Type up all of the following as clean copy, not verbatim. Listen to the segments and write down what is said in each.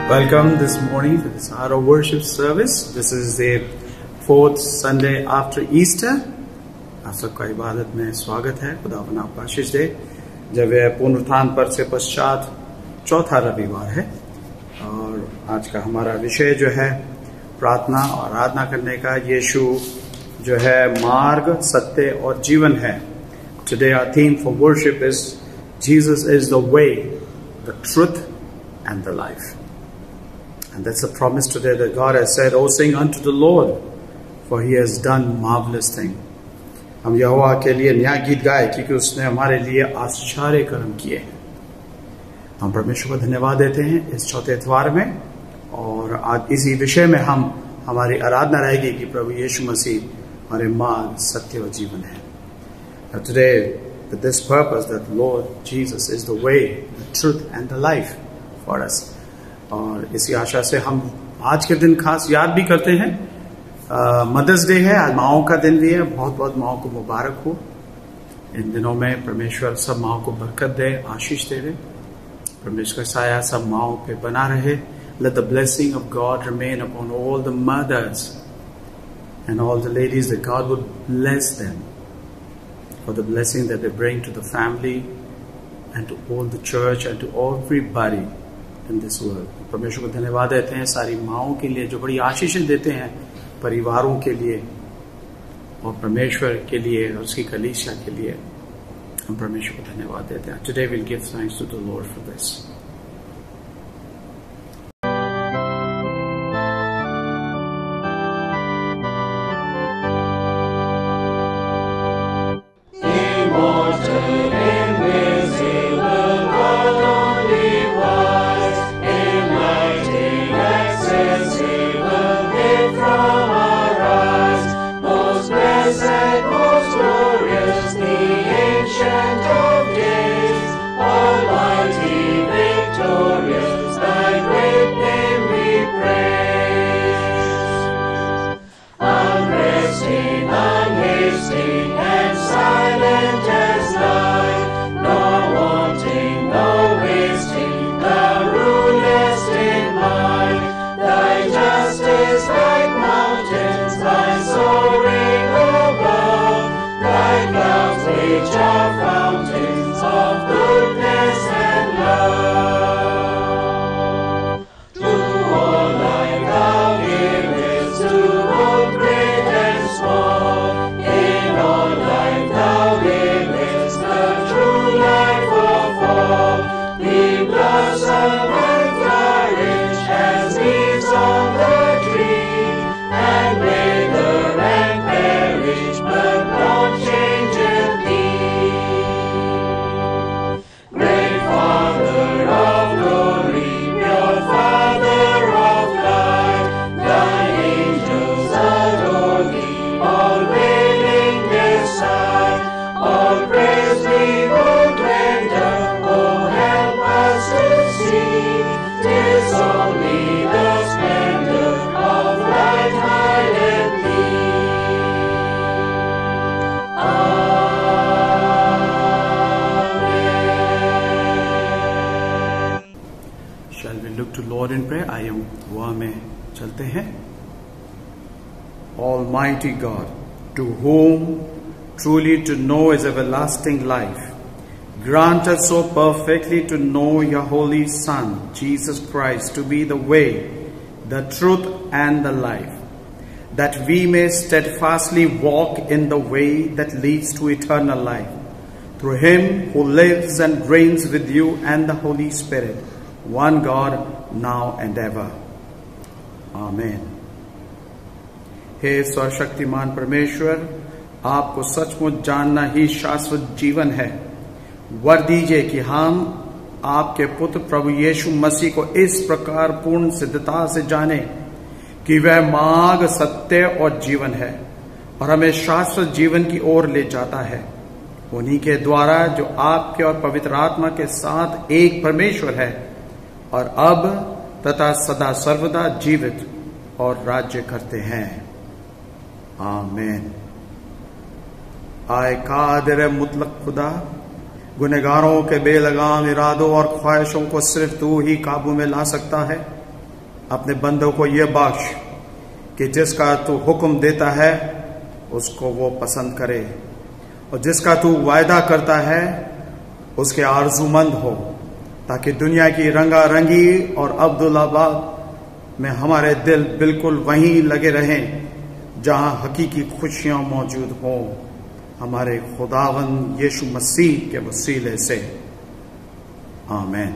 Welcome this morning to this hour of worship service. This is the fourth Sunday after Easter. आप सबका इबादत में स्वागत है। खुदावन आपको आशीष दे। जब यह पुनरुत्थान पर से पश्चात चौथा रविवार है और आज का हमारा विषय जो है प्रार्थना और आराधना करने का, यीशु जो है मार्ग, सत्य और जीवन है। Today our theme for worship is Jesus is the way, the truth and the life. And that's a promise today that God has said, "Oh, sing unto the Lord, for He has done marvelous thing." हम यहोवा के लिए न्याय गीत गाए क्योंकि उसने हमारे लिए आश्चर्य कर्म किए हैं। हम परमेश्वर को धन्यवाद देते हैं इस चौथे इतवार में, और आज इसी विषय में हमारी आराधना रहेगी कि प्रभु यीशु मसीह हमारे मार्ग, सत्य और जीवन है। Now today, with this purpose that Lord Jesus is the way, the truth and the life for us. और इसी आशा से हम आज के दिन खास याद भी करते हैं। मदर्स डे है, आज माओं का दिन भी है। बहुत बहुत माओं को मुबारक हो। इन दिनों में परमेश्वर सब माओं को बरकत दे, आशीष दे। परमेश्वर का साया सब माओं पे बना रहे। Let the blessing of God remain upon all the mothers and all the ladies, that God would bless them for the blessing that they bring to the family and to all the church and to everybody in this world. परमेश्वर को धन्यवाद देते हैं सारी माओं के लिए जो बड़ी आशीषें देते हैं परिवारों के लिए और परमेश्वर के लिए और उसकी कलीसिया के लिए। हम परमेश्वर को धन्यवाद देते हैं। Today we'll give thanks to the Lord for this. Almighty God, to whom truly to know is everlasting life, grant us so perfectly to know your holy Son, Jesus Christ, to be the way, the truth and the life, that we may steadfastly walk in the way that leads to eternal life, through Him who lives and reigns with you and the Holy Spirit, one God, now and ever. Amen. हे सर्वशक्तिमान परमेश्वर, आपको सचमुच जानना ही शाश्वत जीवन है। वर दीजिए कि हम आपके पुत्र प्रभु यीशु मसीह को इस प्रकार पूर्ण सिद्धता से जाने कि वह मार्ग, सत्य और जीवन है और हमें शाश्वत जीवन की ओर ले जाता है। उन्हीं के द्वारा जो आपके और पवित्र आत्मा के साथ एक परमेश्वर है और अब तथा सदा सर्वदा जीवित और राज्य करते हैं। आमीन। आए कादिर मुतलक खुदा, गुनहगारों के बेलगाम इरादों और ख्वाहिशों को सिर्फ तू ही काबू में ला सकता है। अपने बंदों को यह बख्श कि जिसका तू हुक्म देता है उसको वो पसंद करे, और जिसका तू वायदा करता है उसके आरजूमंद हो, ताकि दुनिया की रंगारंगी और अब्दुल्लाबाद में हमारे दिल बिल्कुल वहीं लगे रहें जहां हकीकी खुशियां मौजूद हों, हमारे खुदावंद यीशु मसीह के वसीले से। आमीन।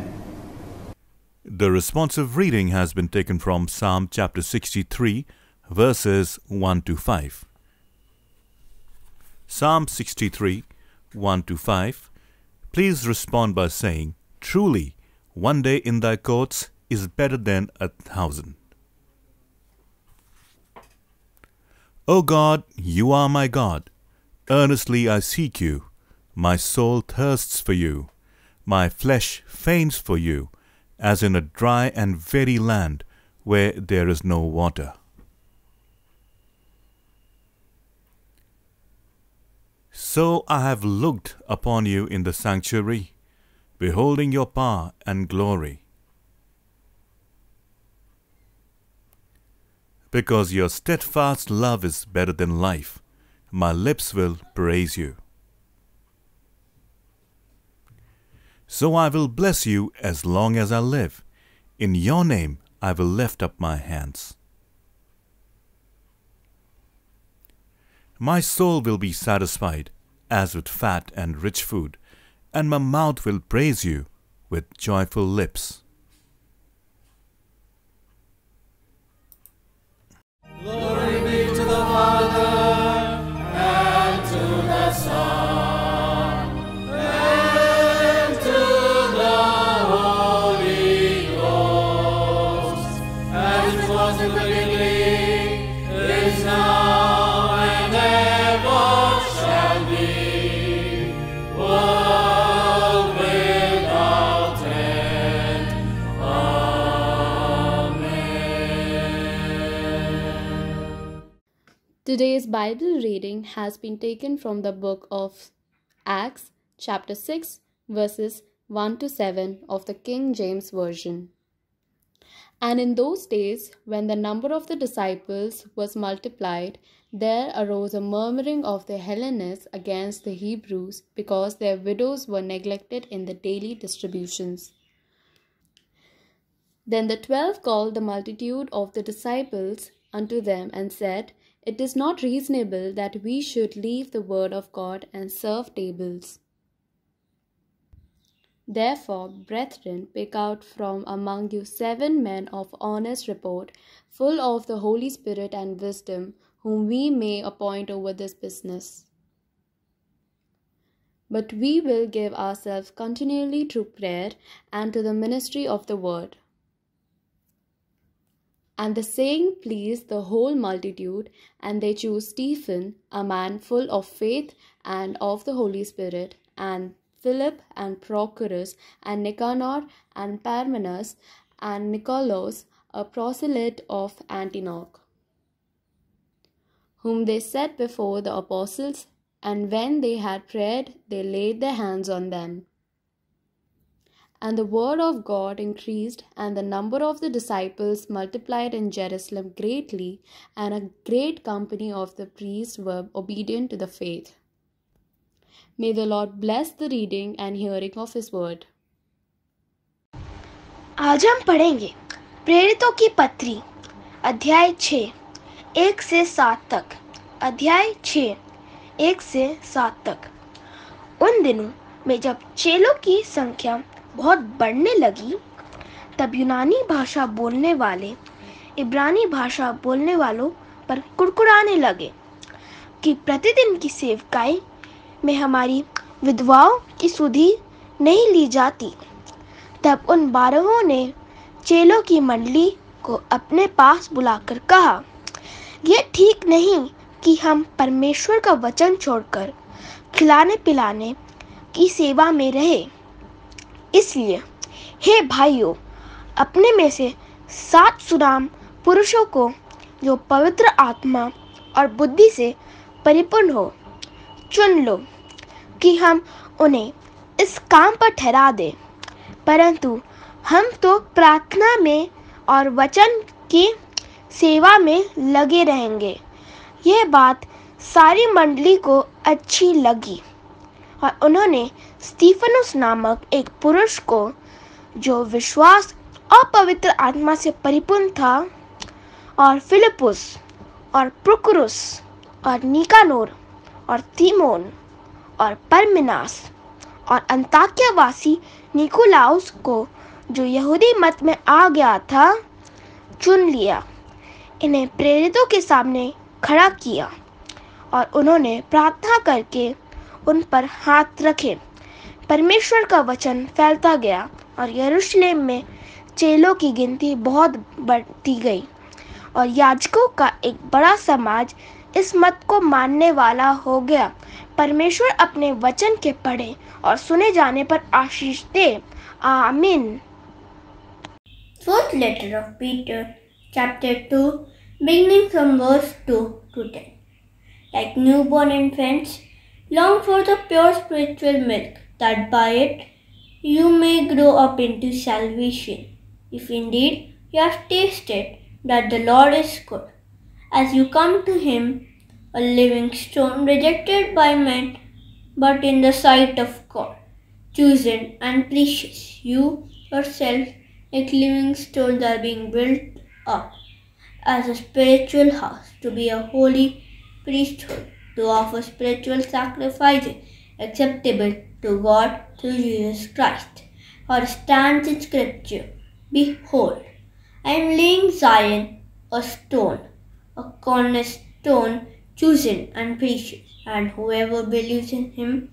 The responsive reading has been taken from Psalm chapter 63, verses 1 to 5. Psalm 63, 1 to 5. Please respond by saying, "Truly, one day in thy courts is better than 1,000. O God, you are my God. Earnestly I seek you. My soul thirsts for you. My flesh faints for you, as in a dry and weary land where there is no water." So I have looked upon you in the sanctuary, beholding your power and glory. Because your steadfast love is better than life, my lips will praise you. So I will bless you as long as I live. In your name I will lift up my hands. My soul will be satisfied as with fat and rich food, and my mouth will praise you with joyful lips. Glory be to the Father, and to the Son, and to the Holy Ghost, as it was in the beginning, is now, and ever shall be, world without end. Amen. Today's Bible reading has been taken from the book of Acts, chapter 6, verses 1 to 7 of the King James Version. And in those days, when the number of the disciples was multiplied, there arose a murmuring of the Hellenists against the Hebrews, because their widows were neglected in the daily distributions. Then the 12 called the multitude of the disciples unto them, and said, It is not reasonable that we should leave the word of God and serve tables. Therefore, brethren, pick out from among you 7 men of honest report, full of the Holy Spirit and wisdom, whom we may appoint over this business. But we will give ourselves continually to prayer and to the ministry of the word. And the saying pleased the whole multitude, and they chose Stephen, a man full of faith and of the Holy Spirit, and Philip, and Prochorus, and Nicanor, and Parmenas, and Nicolaus, a proselyte of Antioch, whom they set before the apostles, and when they had prayed, they laid their hands on them. And the word of God increased, and the number of the disciples multiplied in Jerusalem greatly, and a great company of the priests were obedient to the faith. May the Lord bless the reading and hearing of His word. आज हम पढ़ेंगे प्रेरितों की पत्री अध्याय 6 1 से 7 तक। अध्याय 6 1 से 7 तक। उन दिनों में जब चेलों की संख्या बहुत बढ़ने लगी, तब यूनानी भाषा बोलने वाले इब्रानी भाषा बोलने वालों पर कुड़कुड़ाने लगे कि प्रतिदिन की सेवकाई में हमारी विधवाओं की सुधि नहीं ली जाती। तब उन 12 ने चेलों की मंडली को अपने पास बुलाकर कहा, यह ठीक नहीं कि हम परमेश्वर का वचन छोड़कर खिलाने पिलाने की सेवा में रहे। इसलिए हे भाइयों, अपने में से 7 सुनाम पुरुषों को जो पवित्र आत्मा और बुद्धि से परिपूर्ण हो चुन लो कि हम उन्हें इस काम पर ठहरा दें। परंतु हम तो प्रार्थना में और वचन की सेवा में लगे रहेंगे। यह बात सारी मंडली को अच्छी लगी और उन्होंने स्टीफनुस नामक एक पुरुष को, जो विश्वास और पवित्र आत्मा से परिपूर्ण था, और फिलिपुस और प्रुकुरुस और निकानोर और तीमोन और परमिनास और अंताकिया वासी निकोलाउस को, जो यहूदी मत में आ गया था, चुन लिया। इन्हें प्रेरितों के सामने खड़ा किया और उन्होंने प्रार्थना करके उन पर हाथ रखे। परमेश्वर का वचन फैलता गया और यरूशलेम में चेलों की गिनती बहुत बढ़ती गई और याजकों का एक बड़ा समाज इस मत को मानने वाला हो गया। परमेश्वर अपने वचन के पढ़े और सुने जाने पर आशीष दे। आमीन। Fourth letter of Peter, chapter 2, beginning from verse 2 to 10. Like newborn infants, long for the pure spiritual milk, that by it you may grow up into salvation, if indeed you have tasted that the Lord is good. As you come to him, a living stone rejected by men, but in the sight of God, chosen and precious. You yourself, like living stones, are being built up as a spiritual house, to be a holy priesthood, to offer spiritual sacrifices acceptable to God through Jesus Christ. For it stands in Scripture, Behold, I am laying Zion a stone, a cornerstone, chosen and precious, and whoever believes in him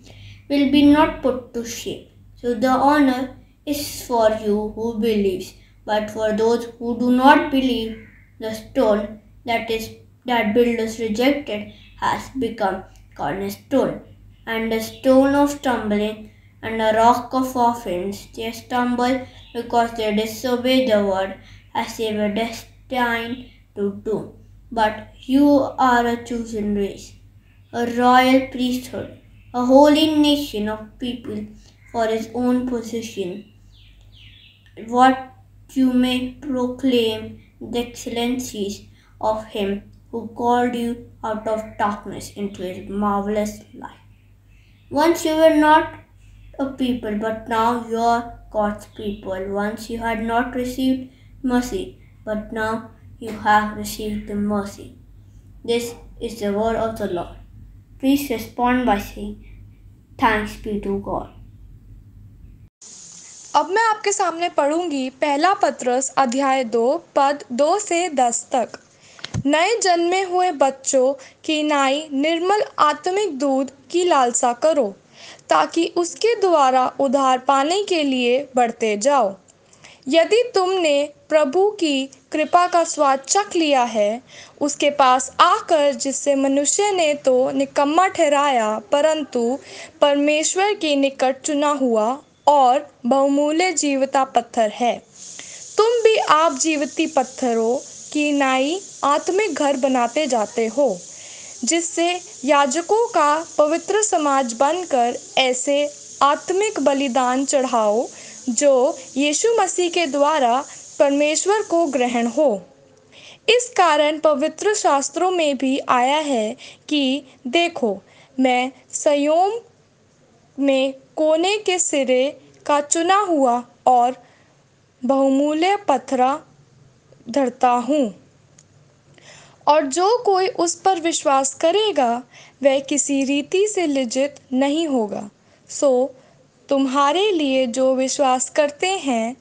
will be not put to shame. So the honor is for you who believes, but for those who do not believe, the stone that builders rejected has become cornerstone, and a stone of stumbling, and a rock of offense. They stumble because they disobey the word, as they were destined to do. But you are a chosen race, a royal priesthood, a holy nation of people for his own possession, what you may proclaim the excellencies of him who called you out of darkness into his marvelous light. Once you were not a people, but now you are God's people. Once you had not received mercy, but now you have received the mercy. This is the word of the Lord. Please respond by saying, Thanks be to God. अब मैं आपके सामने पढ़ूंगी पहला पत्रस अध्याय 2 पद 2 से 10 तक। नए जन्मे हुए बच्चों की नाई निर्मल आत्मिक दूध की लालसा करो, ताकि उसके द्वारा उद्धार पाने के लिए बढ़ते जाओ। यदि तुमने प्रभु की कृपा का स्वाद चख लिया है, उसके पास आकर, जिससे मनुष्य ने तो निकम्मा ठहराया, परंतु परमेश्वर के निकट चुना हुआ और बहुमूल्य जीवता पत्थर है। तुम भी आप जीवती पत्थरों की नाई आत्मिक घर बनाते जाते हो, जिससे याजकों का पवित्र समाज बनकर ऐसे आत्मिक बलिदान चढ़ाओ जो यीशु मसीह के द्वारा परमेश्वर को ग्रहण हो। इस कारण पवित्र शास्त्रों में भी आया है कि देखो, मैं सयोम में कोने के सिरे का चुना हुआ और बहुमूल्य पत्थरा धरता हूँ, और जो कोई उस पर विश्वास करेगा वह किसी रीति से लज्जित नहीं होगा। सो तुम्हारे लिए जो विश्वास करते हैं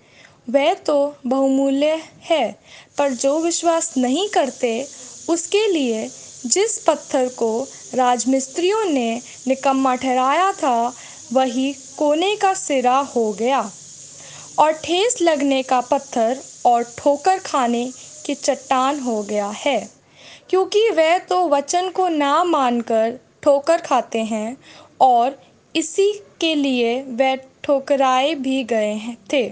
वह तो बहुमूल्य है, पर जो विश्वास नहीं करते उसके लिए जिस पत्थर को राजमिस्त्रियों ने निकम्मा ठहराया था, वही कोने का सिरा हो गया और ठेस लगने का पत्थर और ठोकर खाने की चट्टान हो गया है, क्योंकि वह तो वचन को ना मानकर ठोकर खाते हैं और इसी के लिए वह ठोकराए भी गए थे।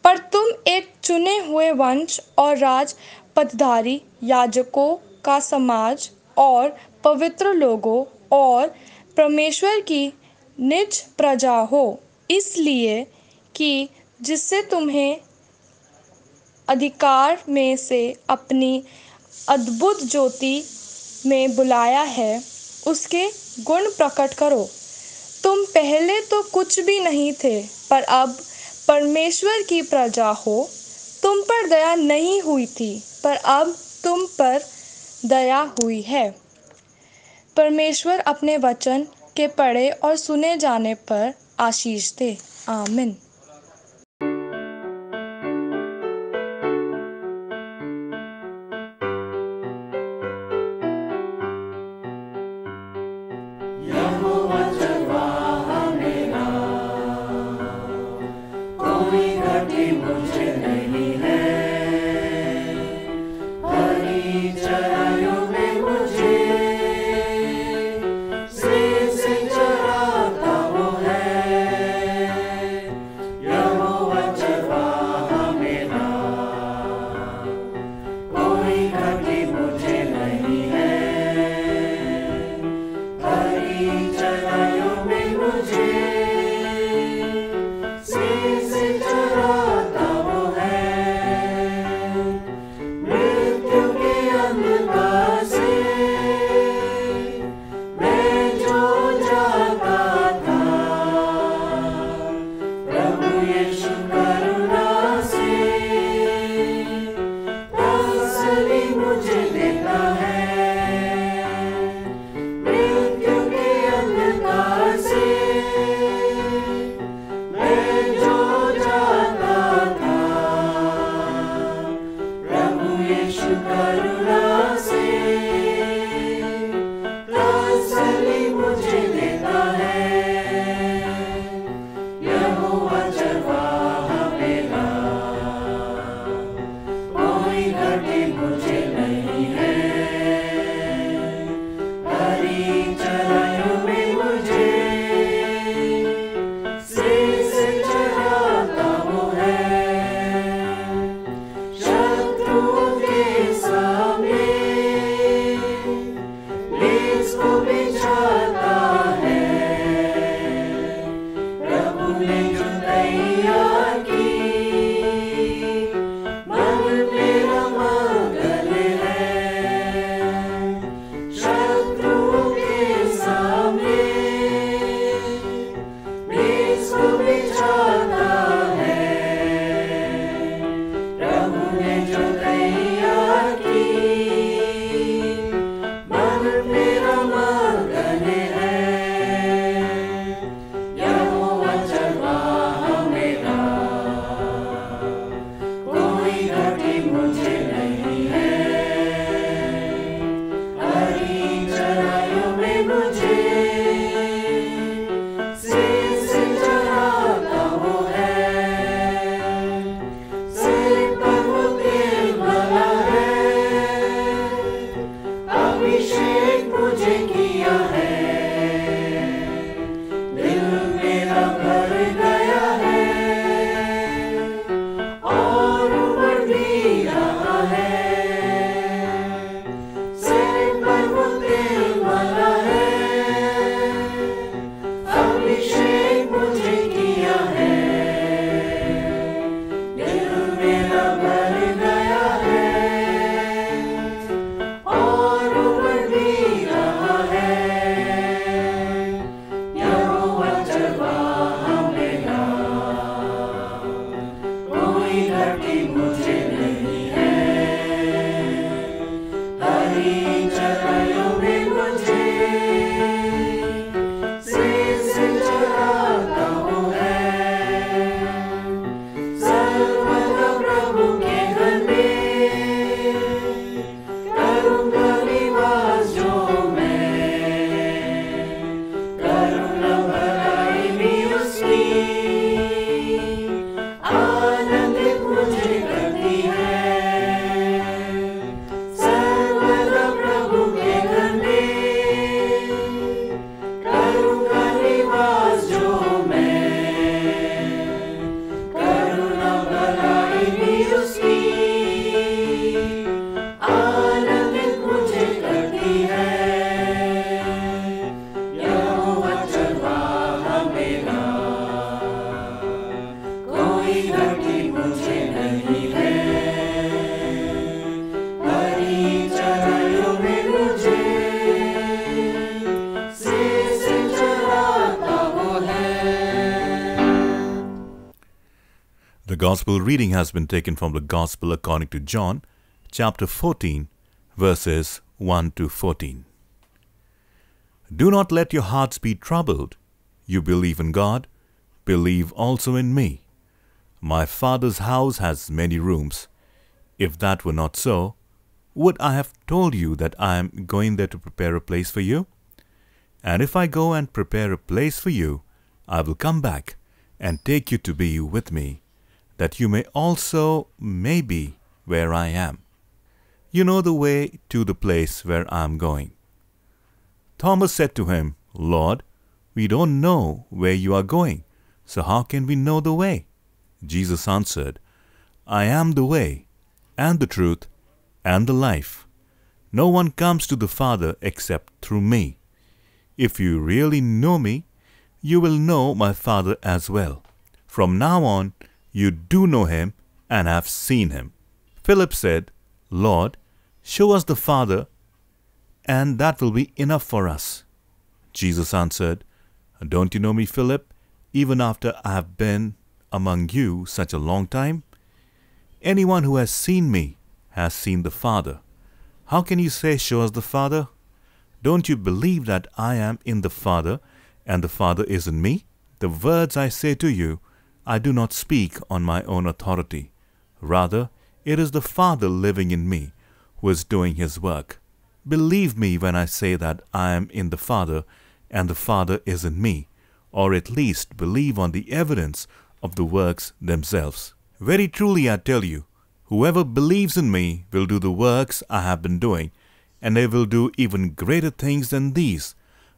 पर तुम एक चुने हुए वंश और राज पदधारी याजकों का समाज और पवित्र लोगों और परमेश्वर की निज प्रजा हो, इसलिए कि जिससे तुम्हें अधिकार में से अपनी अद्भुत ज्योति में बुलाया है, उसके गुण प्रकट करो। तुम पहले तो कुछ भी नहीं थे, पर अब परमेश्वर की प्रजा हो। तुम पर दया नहीं हुई थी, पर अब तुम पर दया हुई है। परमेश्वर अपने वचन के पढ़े और सुने जाने पर आशीष दे। आमीन। यहोवा चरवाहा मेरा, कोई घटी मुझे नहीं है। हरी चराइयों में मुझे स्नेह से चराता वो है। यहोवा चरवाहा मेरा, कोई घटी मुझे नहीं है। हरी चराइयों में मुझे स्नेह से चराता वो है। मृत्यु के अंधकार से मैं जो जाता था, प्रभु यीशु करुणा से तसल्ली मुझे देता है। मृत्यु के अंधकार से मैं जो जाता था, प्रभु यीशु करुणा से तसल्ली मुझे देता है। यहोवा चरवाहा मेरा, कोई घटी मुझे नहीं है। हरी चराइयों में मुझे स्नेह से चराता वो है। शत्रुओं के सामने लीज को बिछाता है। प्रभु ने जो तैयार की, मन मेरा मगन है। शत्रुओं के सामने लीज को बिछाता है। प्रभु ने जो तैयार की, मन मेरा मगन है। यहोवा चरवाहा मेरा, कोई घटी मुझे नहीं है। हरी चराइयों में मुझे स्नेह से चराता वो है। सिर पर वो तेल मला है, अभिषेक मुझे किया है। दिल मेरा भर गया है और उमड़ भी रहा है। सिर पर वो तेल मला है, अभिषेक मुझे किया है। दिल मेरा भर गया है और उमड़ भी रहा है। यहोवा चरवाहा मेरा, कोई घटी मुझे नहीं है। हरी चराइयों में मुझे स्नेह से चराता वो है। सर्वदा प्रभु के घर में करूँगा निवास जो मैं। करुणा भलाई भी उसकी आनंदित मुझे करती है। सर्वदा प्रभु के घर में करूँगा निवास जो मैं। करुणा भलाई भी उसकी आनंदित मुझे करती है। यहोवा चरवाहा मेरा, कोई घटी मुझे नहीं है। The Gospel reading has been taken from the Gospel according to John, chapter 14, verses 1 to 14. Do not let your hearts be troubled. You believe in God, believe also in me. My Father's house has many rooms. If that were not so, would I have told you that I am going there to prepare a place for you? And if I go and prepare a place for you, I will come back and take you to be with me, that you may also be where I am. You know the way to the place where I am going. Thomas said to him, Lord, we don't know where you are going, so how can we know the way? Jesus answered, I am the way, and the truth, and the life. No one comes to the Father except through me. If you really know me, you will know my Father as well. From now on, you do know him and have seen him. Philip said, Lord, show us the Father, and that will be enough for us. Jesus answered, Don't you know me, Philip, even after I have been among you such a long time? Anyone who has seen me has seen the Father. How can you say, Show us the Father? Don't you believe that I am in the Father, and the Father is in me? The words I say to you, I do not speak on my own authority. Rather, it is the Father living in me who is doing his work. Believe me when I say that I am in the Father, and the Father is in me, or at least believe on the evidence of the works themselves. Very truly I tell you, whoever believes in me will do the works I have been doing, and they will do even greater things than these,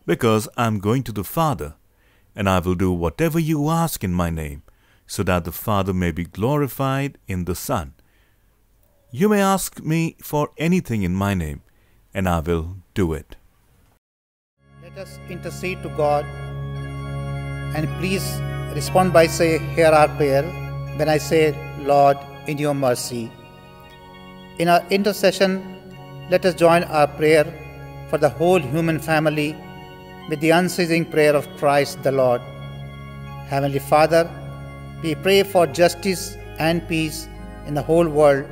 because I am going to the Father, and I will do whatever you ask in my name, so that the Father may be glorified in the Son. You may ask me for anything in my name, and I will do it. Let us intercede to God, and please respond by saying, Hear our prayer, when I say, Lord, in your mercy. In our intercession, let us join our prayer for the whole human family with the unceasing prayer of Christ the Lord. Heavenly Father, we pray for justice and peace in the whole world,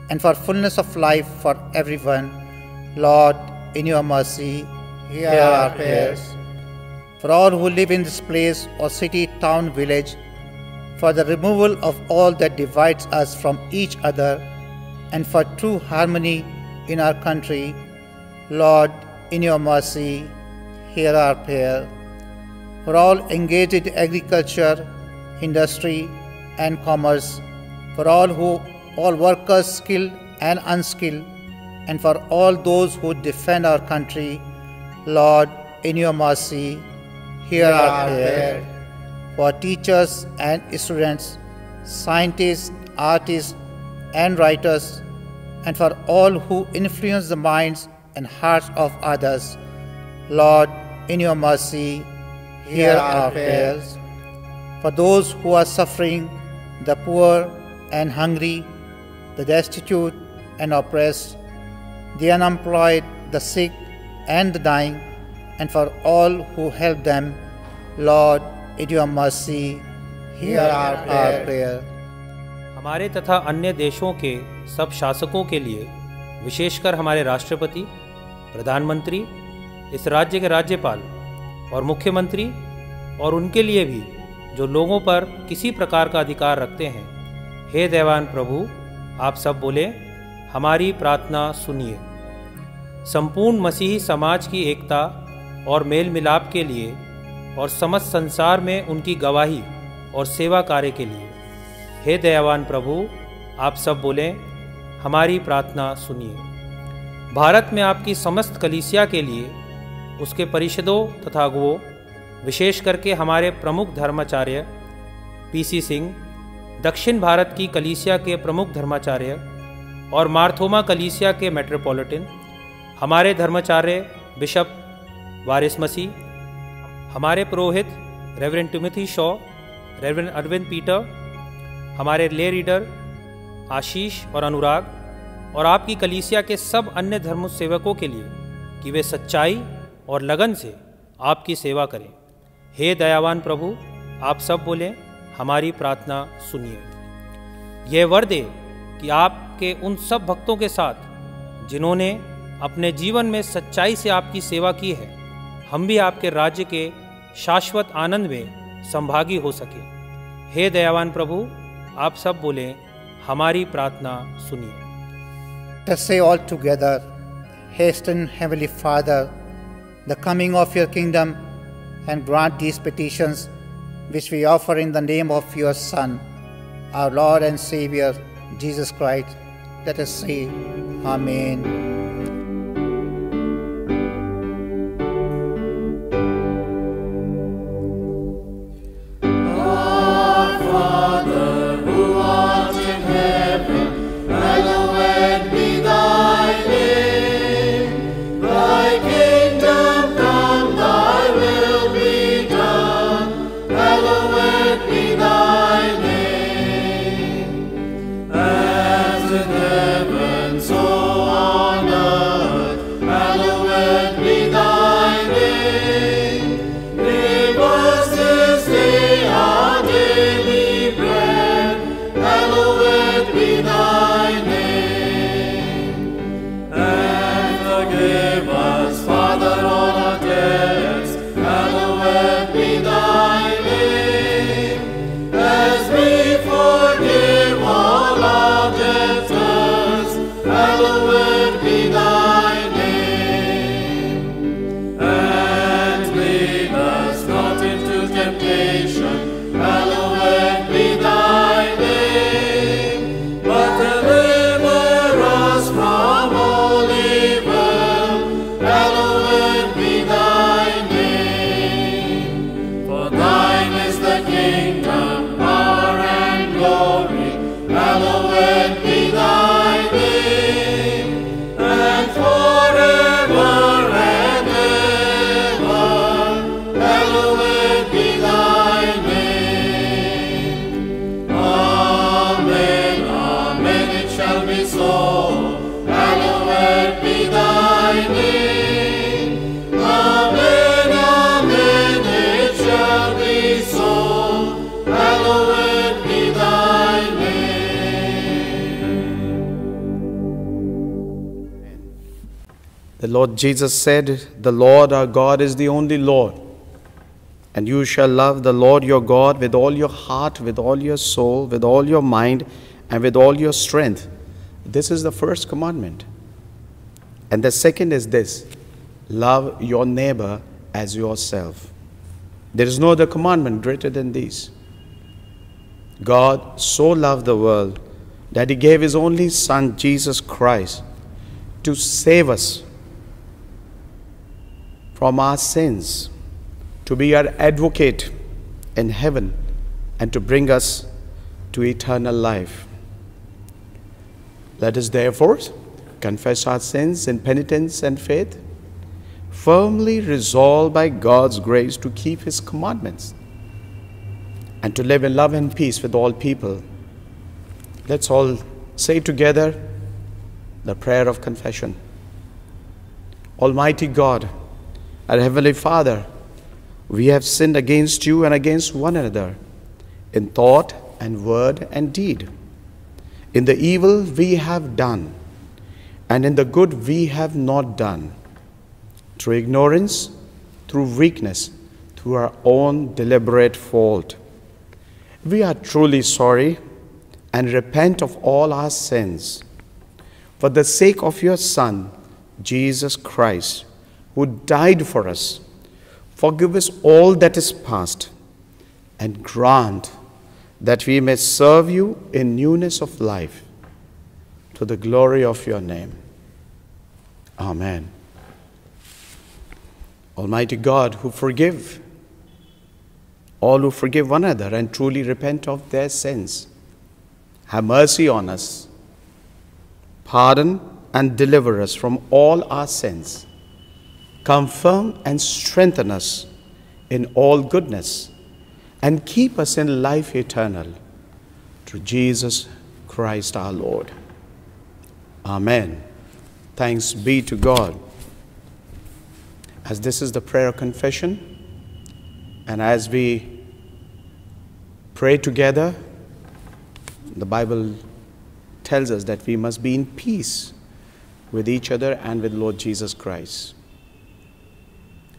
and for fullness of life for everyone. Lord, in your mercy, hear our prayers. For all who live in this place or city, town, village, for the removal of all that divides us from each other, and for true harmony in our country. Lord, in your mercy, hear our prayer. For all engaged in agriculture, industry, and commerce, for all workers skilled and unskilled, and for all those who defend our country. Lord, in your mercy, hear our prayer. For teachers and students, scientists, artists, and writers, and for all who influence the minds and hearts of others. Lord, in your mercy, hear our prayers. For those who are suffering, the poor and hungry, the destitute and oppressed, the unemployed, the sick and the dying, and for all who help them. Lord, in your mercy, hear our prayer. हमारे तथा अन्य देशों के सब शासकों के लिए, विशेषकर हमारे राष्ट्रपति, प्रधानमंत्री, इस राज्य के राज्यपाल और मुख्यमंत्री, और उनके लिए भी जो लोगों पर किसी प्रकार का अधिकार रखते हैं, हे दयावान प्रभु, आप सब बोले, हमारी प्रार्थना सुनिए। संपूर्ण मसीही समाज की एकता और मेल मिलाप के लिए और समस्त संसार में उनकी गवाही और सेवा कार्य के लिए, हे दयावान प्रभु, आप सब बोले, हमारी प्रार्थना सुनिए। भारत में आपकी समस्त कलीसिया के लिए, उसके परिषदों तथा अगुवों, विशेष करके हमारे प्रमुख धर्माचार्य पीसी सिंह, दक्षिण भारत की कलीसिया के प्रमुख धर्माचार्य और मार्थोमा कलीसिया के मेट्रोपॉलिटन, हमारे धर्माचार्य बिशप वारिस मसीह, हमारे पुरोहित reverend Timothy Shaw, reverend Arvind Peter, हमारे ले रीडर आशीष और अनुराग, और आपकी कलीसिया के सब अन्य धर्म सेवकों के लिए कि वे सच्चाई और लगन से आपकी सेवा करें। हे दयावान प्रभु, आप सब बोलें, हमारी प्रार्थना सुनिए। यह वर दे कि आपके उन सब भक्तों के साथ जिन्होंने अपने जीवन में सच्चाई से आपकी सेवा की है, हम भी आपके राज्य के शाश्वत आनंद में संभागी हो सके। हे दयावान प्रभु, आप सब बोले, हमारी प्रार्थना सुनिए। Let's say all together, hasten, Heavenly Father, the coming of your kingdom, and grant these petitions which we offer in the name of your Son, our Lord and Savior, Jesus Christ. Let us say, Amen. The Lord Jesus said, "The Lord our God is the only Lord, and you shall love the Lord your God with all your heart, with all your soul, with all your mind, and with all your strength." This is the first commandment. And the second is this: love your neighbor as yourself. There is no other commandment greater than these. God so loved the world that he gave his only Son, Jesus Christ, to save us from our sins, to be our advocate in heaven, and to bring us to eternal life. Let us therefore confess our sins in penitence and faith, firmly resolved by God's grace to keep his commandments and to live in love and peace with all people. Let's all say together the prayer of confession. Almighty God, our Heavenly Father, we have sinned against you and against one another in thought and word and deed, in the evil we have done and in the good we have not done, through ignorance, through weakness, through our own deliberate fault. We are truly sorry and repent of all our sins. For the sake of your Son, Jesus Christ, who died for us, forgive us all that is past, and grant that we may serve you in newness of life, to the glory of your name. Amen. Almighty God, who forgive all who forgive one another and truly repent of their sins, have mercy on us, pardon and deliver us from all our sins, confirm and strengthen us in all goodness, and keep us in life eternal, through Jesus Christ our Lord. Amen. Thanks be to God. As this is the prayer of confession, and as we pray together, the Bible tells us that we must be in peace with each other and with Lord Jesus Christ.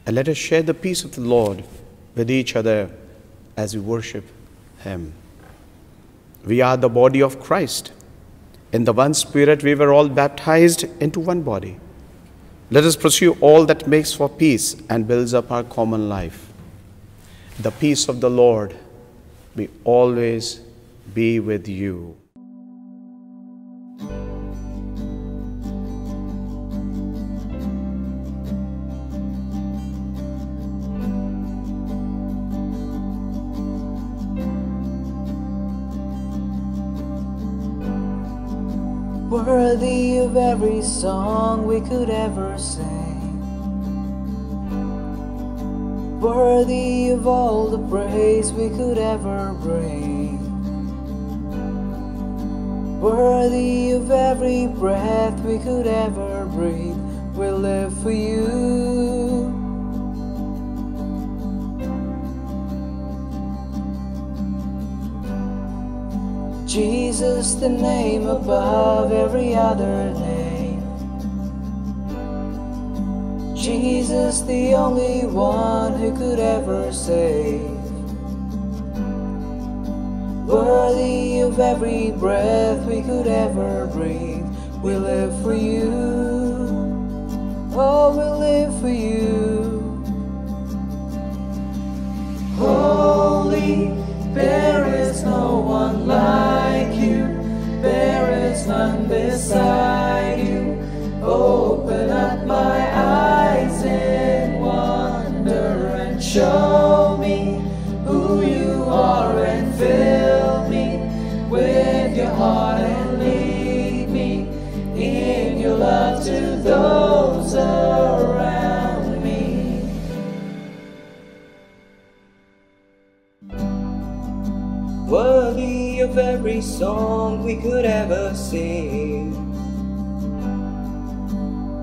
And let us share the peace of the Lord with each other as we worship Him. We are the body of Christ. In the one Spirit we were all baptized into one body. Let us pursue all that makes for peace and builds up our common life. The peace of the Lord may always be with you. Worthy of every song we could ever sing, worthy of all the praise we could ever bring, worthy of every breath we could ever breathe. We'll live for you. Jesus, the name above every other name. Jesus, the only one who could ever save. Worthy of every breath we could ever breathe. We live for you. Oh, we live for you. Holy, there is no one like you. There is none beside you. Open up my eyes in wonder and show me who you are, and fill me with your heart and lead me in your love to those around me. Worthy of every song we could ever sing,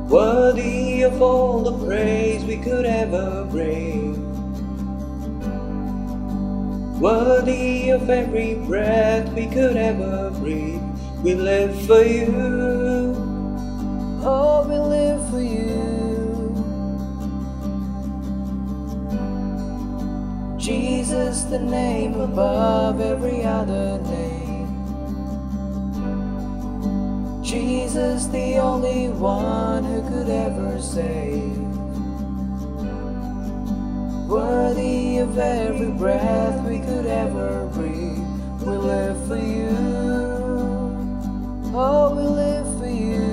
worthy of all the praise we could ever bring, worthy of every breath we could ever breathe. We live for you. Oh, we live for you. Jesus, the name above every other name. Jesus, the only one who could ever save. Worthy of every breath we could ever breathe. We live for you. Oh, we live for you.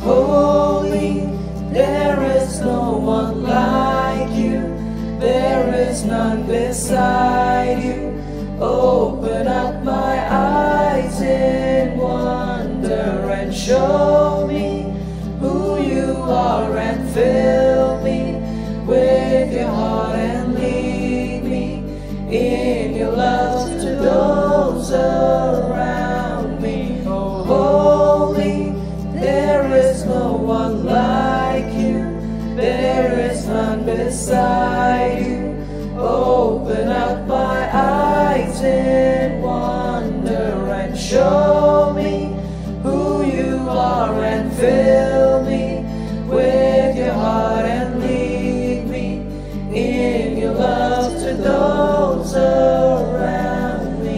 Holy, there is no one like you. There is none beside you. Open up my eyes in wonder and show me who you are, and fill me with your heart and lead me in your love to those around me. Oh, holy, there is no one like you. There is none beside you. Open up my eyes in wonder and show me who you are, and fill me with your heart and lead me in your love to those around me.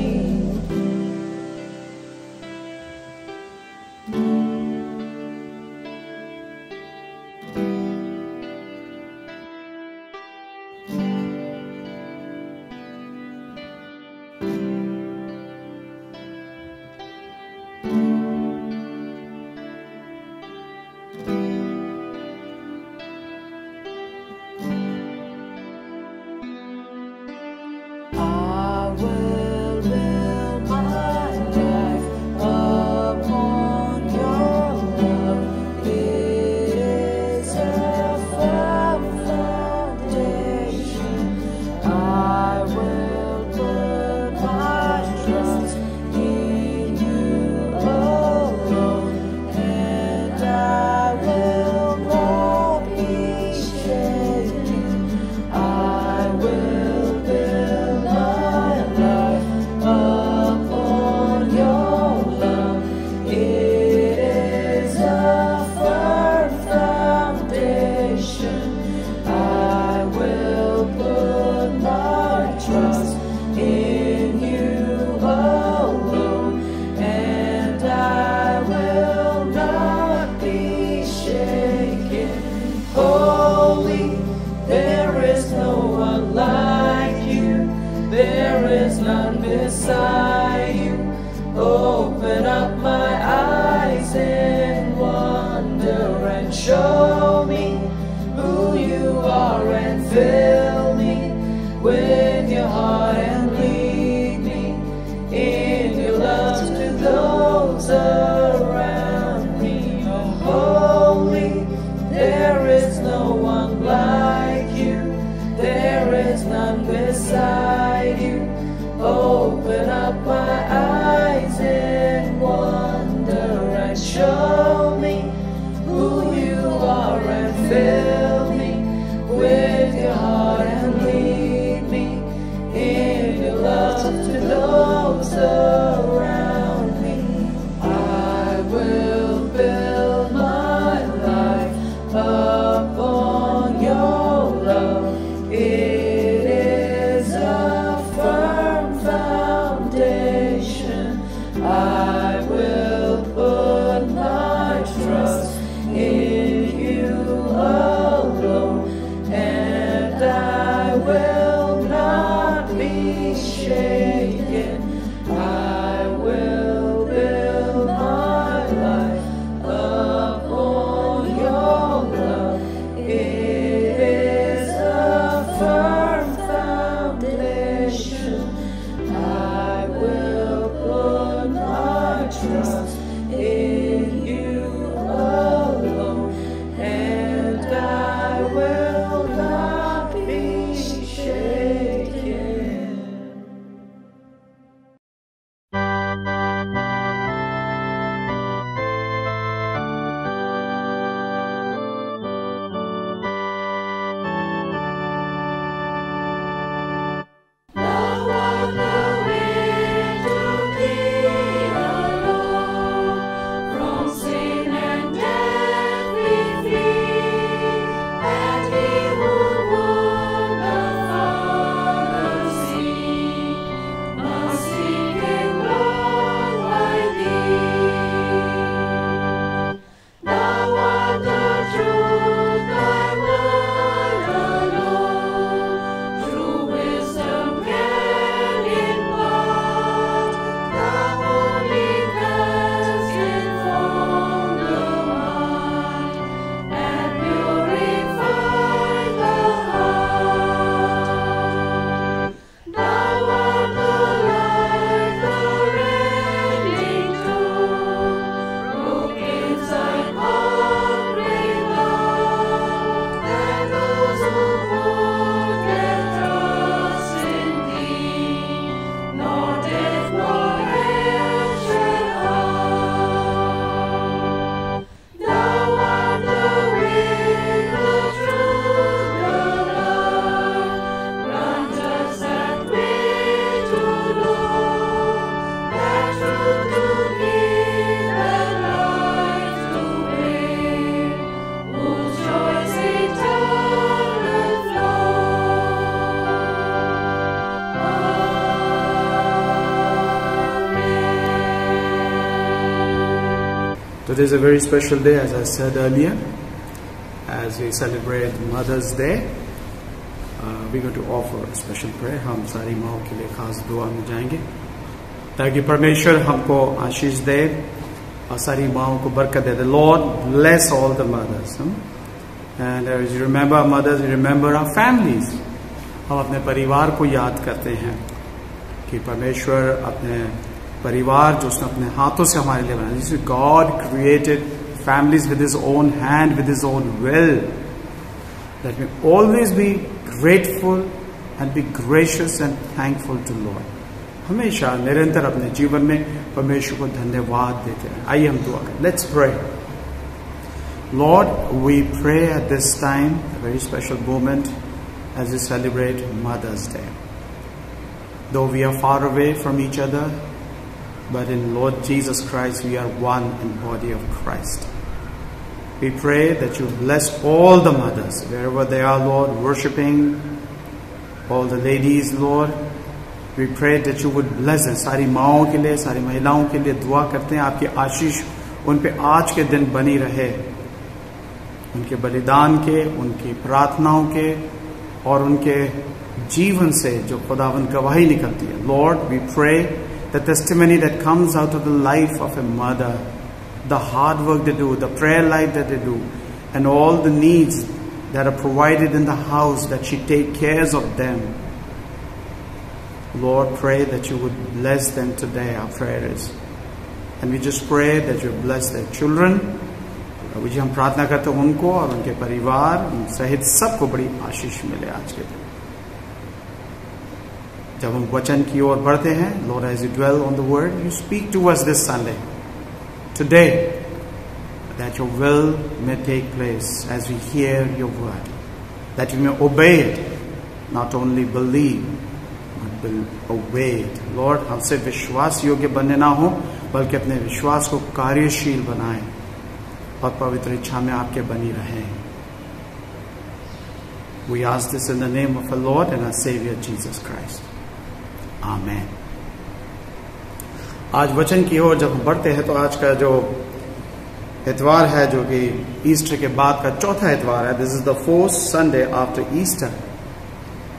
there is none beside you. Open up my eyes in wonder and show me who you are, and fill me with your heart and lead me in your love to those around me. Oh, holy, there is no one like you, there is none beside you. Open up my eyes in wonder and show me who you are, and fill me with your heart and lead me in your love to those around me. I will build my life upon your love. It is a firm foundation. I will put my trust in you alone, and I will not be shaken. I will build my life upon your love. It is a firm foundation. I will put my trust in you alone, and I will not be shaken. Now on the way to thee alone, from sin and death we flee, and he who would the Father see, must seek and learn by thee. Thou art the truth, thy word alone, true wisdom can impart. The Holy Ghost inform the mind and purify the heart. Thou art the light, the rending truth, look inside conquering love, and those who put their trust in thee, nor death nor hell shall harm. Thou art the way, the truth, the light, grant us that way to know, that truth to give and life to bring, whose joys eternal flow. Today is a very special day, as I said earlier, as we celebrate Mother's Day. We're going to offer a special prayer. हम सारी माओं के लिए खास दुआ में जाएंगे ताकि परमेश्वर हमको आशीष दे और सारी माओं को बरकत दे. The Lord bless all the mothers. And as you remember our mothers, we remember our families. हम अपने परिवार को याद करते हैं कि परमेश्वर अपने परिवार जो उसने अपने हाथों से हमारे लिए बनाया. God created families with His own hand, with His own will. That we always be grateful and be gracious and thankful to Lord. हमेशा निरंतर अपने जीवन में परमेश्वर को धन्यवाद देते हैं. आइए हम दुआ करें. Let's pray. Lord, we pray at this time, a very special moment, as we celebrate Mother's Day. Though we are far away from each other, but in Lord Jesus Christ we are one in body of Christ. We pray that you bless all the mothers, wherever they are, Lord, worshiping, all the ladies, Lord. We pray that you would bless them. सारी माओं के लिए, सारी महिलाओं के लिए दुआ करते हैं आपकी आशीष उन पे आज के दिन बनी रहे, उनके बलिदान के, उनकी प्रार्थनाओं के और उनके जीवन से जो खुदावन गवाही निकलती है. Lord, we pray the testimony that comes out of the life of a mother, the hard work they do, the prayer life that they do, and all the needs that are provided in the house, that she take cares of them. Lord, pray that you would bless them today, our prayer is. And we just pray that you bless their children. जी हम प्रार्थना करते हैं उनको और उनके परिवार सहित सबको बड़ी आशीष मिले आज के दिन. जब हम वचन की ओर बढ़ते हैं, Lord, as you dwell on the word, you speak to us this Sunday, today, that your will may take place as we hear your word, that we may obey it, not only believe, but obey it. Lord, हमसे विश्वास योग्य बनने ना हो, बल्कि अपने विश्वास को कार्यशील बनाएं और पवित्र इच्छा में आपके बनी रहें. We ask this in the name of our Lord and our Savior Jesus Christ. Amen. आज वचन की ओर जब हम बढ़ते हैं तो आज का जो इतवार है, जो कि ईस्टर के बाद का चौथा इतवार है. This is the fourth Sunday after Easter.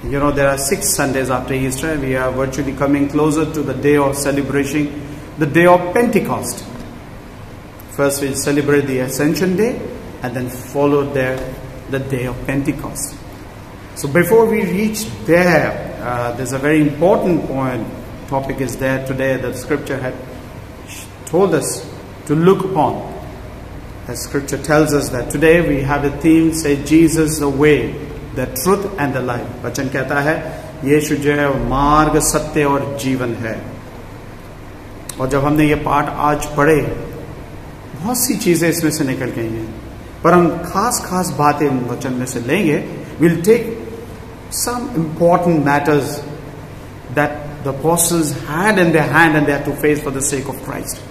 You know, there are 6 Sundays after Easter. We are virtually coming closer to the day of celebrating the day of Pentecost. First we'll celebrate the Ascension Day and then follow there the day of Pentecost. So before we reach there, there's a very important topic is there today that Scripture had told us to look upon. As Scripture tells us that today we have a theme, say Jesus the way, the truth and the life. वचन कहता है यीशु जो है मार्ग, सत्य और जीवन है. और जब हमने ये पाठ आज पढ़े, बहुत सी चीजें इसमें से निकल गई हैं, पर हम खास बातें वचन में से लेंगे. We'll take some important matters that the apostles had in their hand and they had to face for the sake of Christ.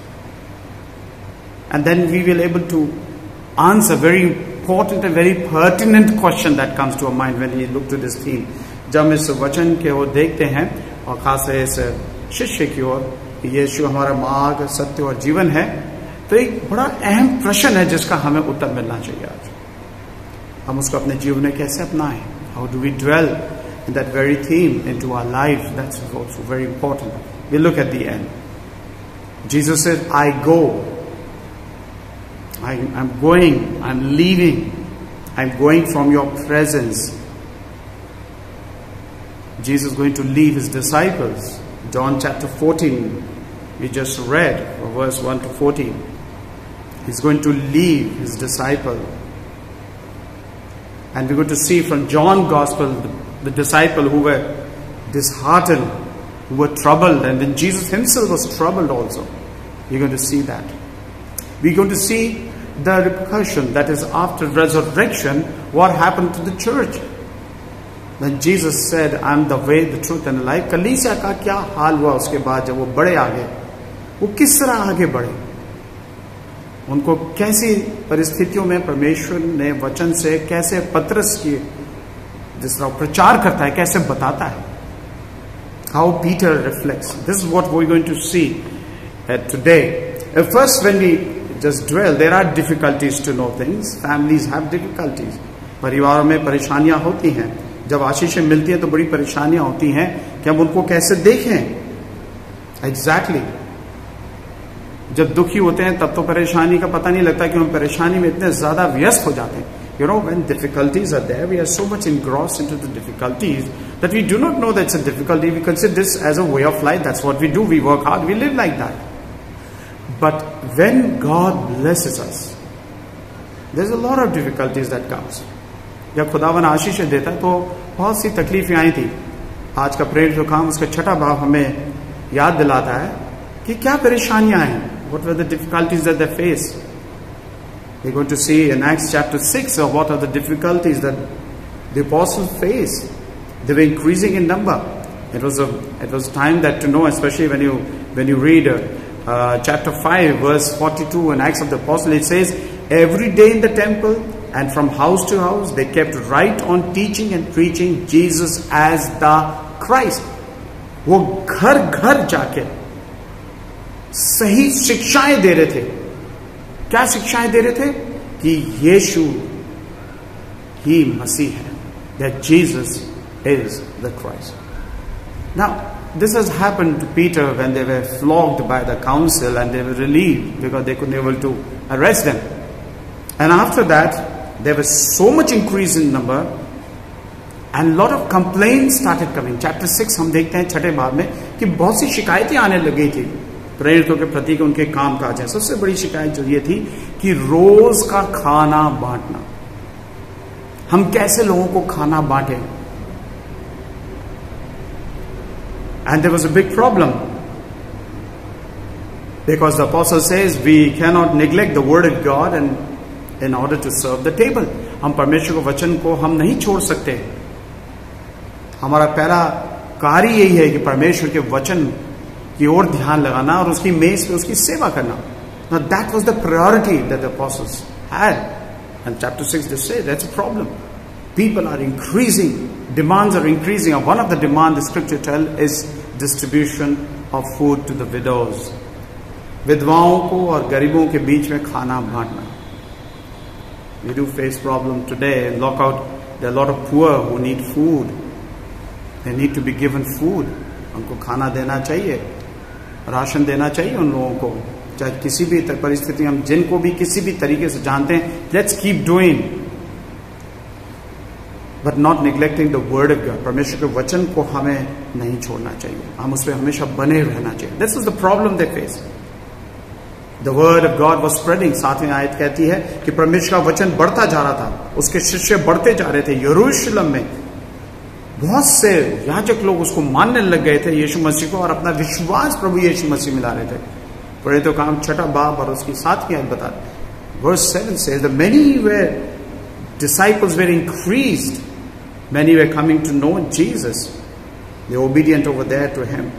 And then we will able to answer very important and very pertinent question that comes to our mind when we look to this theme. जब हम इस वचन के ओर देखते हैं और खास है इस शिष्य की ओर, यीशु हमारा मार्ग, सत्य और जीवन है, तो एक बड़ा अहम प्रश्न है जिसका हमें उत्तर मिलना चाहिए आज. हम उसको अपने जीवन में कैसे अपनाएं? How do we dwell in that very theme into our life? That's also very important. We look at the end. Jesus said, I go. I'm going. I'm leaving. I'm going from your presence. Jesus is going to leave his disciples. John chapter 14, we just read, verse 1 to 14. He's going to leave his disciple. And we're going to see from John's Gospel, the disciple who were disheartened, who were troubled, and then Jesus himself was troubled also. We're going to see that. We're going to see the repercussion, that is after resurrection, what happened to the church. When Jesus said, I'm the way, the truth and the life, कलीसिया का क्या हाल हुआ उसके बाद जब वो बड़े आगे, वो किस तरह आगे बढ़े, उनको कैसी परिस्थितियों में परमेश्वर ने वचन से कैसे पत्रस की जिस तरह प्रचार करता है कैसे बताता है. How Peter reflects. This is what we're going to see today. First, when we just dwell, there are difficulties to know things. Families have difficulties. परिवारों में परेशानियां होती हैं. जब आशीषें मिलती हैं तो बड़ी परेशानियां होती हैं कि हम उनको कैसे देखें. Exactly. जब दुखी होते हैं तब तो परेशानी का पता नहीं लगता कि हम परेशानी में इतने ज्यादा व्यस्त हो जाते हैं. You know, when difficulties are there, we are so much engrossed into the difficulties that we do not know that it's a difficulty. We consider this as a way of life. That's what we do. We work hard. We live like that. But when God blesses us, there's a lot of difficulties that comes. जब खुदावन आशीष देता है तो बहुत सी तकलीफें आई थी. आज का प्रेरित जो काम उसका छठा भाव हमें याद दिलाता है कि क्या परेशानियां हैं. What were the difficulties that they faced? We're going to see in Acts chapter 6 what are the difficulties that the apostles faced. They were increasing in number. It was time that to know, especially when you read chapter 5 verse 42 in Acts of the Apostles, it says, every day in the temple and from house to house they kept right on teaching and preaching Jesus as the Christ. वो घर घर जाके सही शिक्षाएं दे रहे थे. क्या शिक्षाएं दे रहे थे? कि यीशु ही मसीह है. That Jesus is the Christ. Now, this has happened to Peter when they were flogged by the council and they were relieved because they couldn't able to arrest them. And after that, there was so much increase in number and lot of complaints started coming. Chapter 6 हम देखते हैं छठे भाग में कि बहुत सी शिकायतें आने लगी थी प्रेरितों के प्रति के उनके काम काज है। सबसे बड़ी शिकायत जो ये थी कि रोज का खाना बांटना, हम कैसे लोगों को खाना बांटें। And there was a big problem because the apostle says we cannot neglect the word of God and in order to serve the table. हम परमेश्वर के वचन को हम नहीं छोड़ सकते। हमारा पहला कार्य यही है कि परमेश्वर के वचन की ओर ध्यान लगाना और उसकी मेज पे उसकी सेवा करना। Now that was the priority that the apostles had. And chapter 6 they say that's a problem. People are increasing, demands are increasing, and one of the demands the scripture tell is distribution of food to the widows. विधवाओं को और गरीबों के बीच में खाना बांटना. We do face problem today in lockout. There are a lot of poor who need food. They need to be given food. उनको खाना देना चाहिए, राशन देना चाहिए उन लोगों को, चाहे किसी भी परिस्थिति हम जिनको भी किसी भी तरीके से जानते हैं. Let's keep doing, but not neglecting the word of God. परमेश्वर के वचन को हमें नहीं छोड़ना चाहिए, हम उसमें हमेशा बने रहना चाहिए. This was the problem they faced. The word of God was spreading. 7वीं आयत कहती है कि परमेश्वर का वचन बढ़ता जा रहा था, उसके शिष्य बढ़ते जा रहे थे. यरूशलेम में बहुत से याजक लोग उसको मानने लग गए थे, यीशु मसीह को, और अपना विश्वास प्रभु यीशु मसीह में ला रहे थे. पढ़े तो काम छठा बाब और उसकी 7वीं आयत बता रहे. Verse 7 says that many were disciples were increased, many were coming to know Jesus. They were obedient over there to him.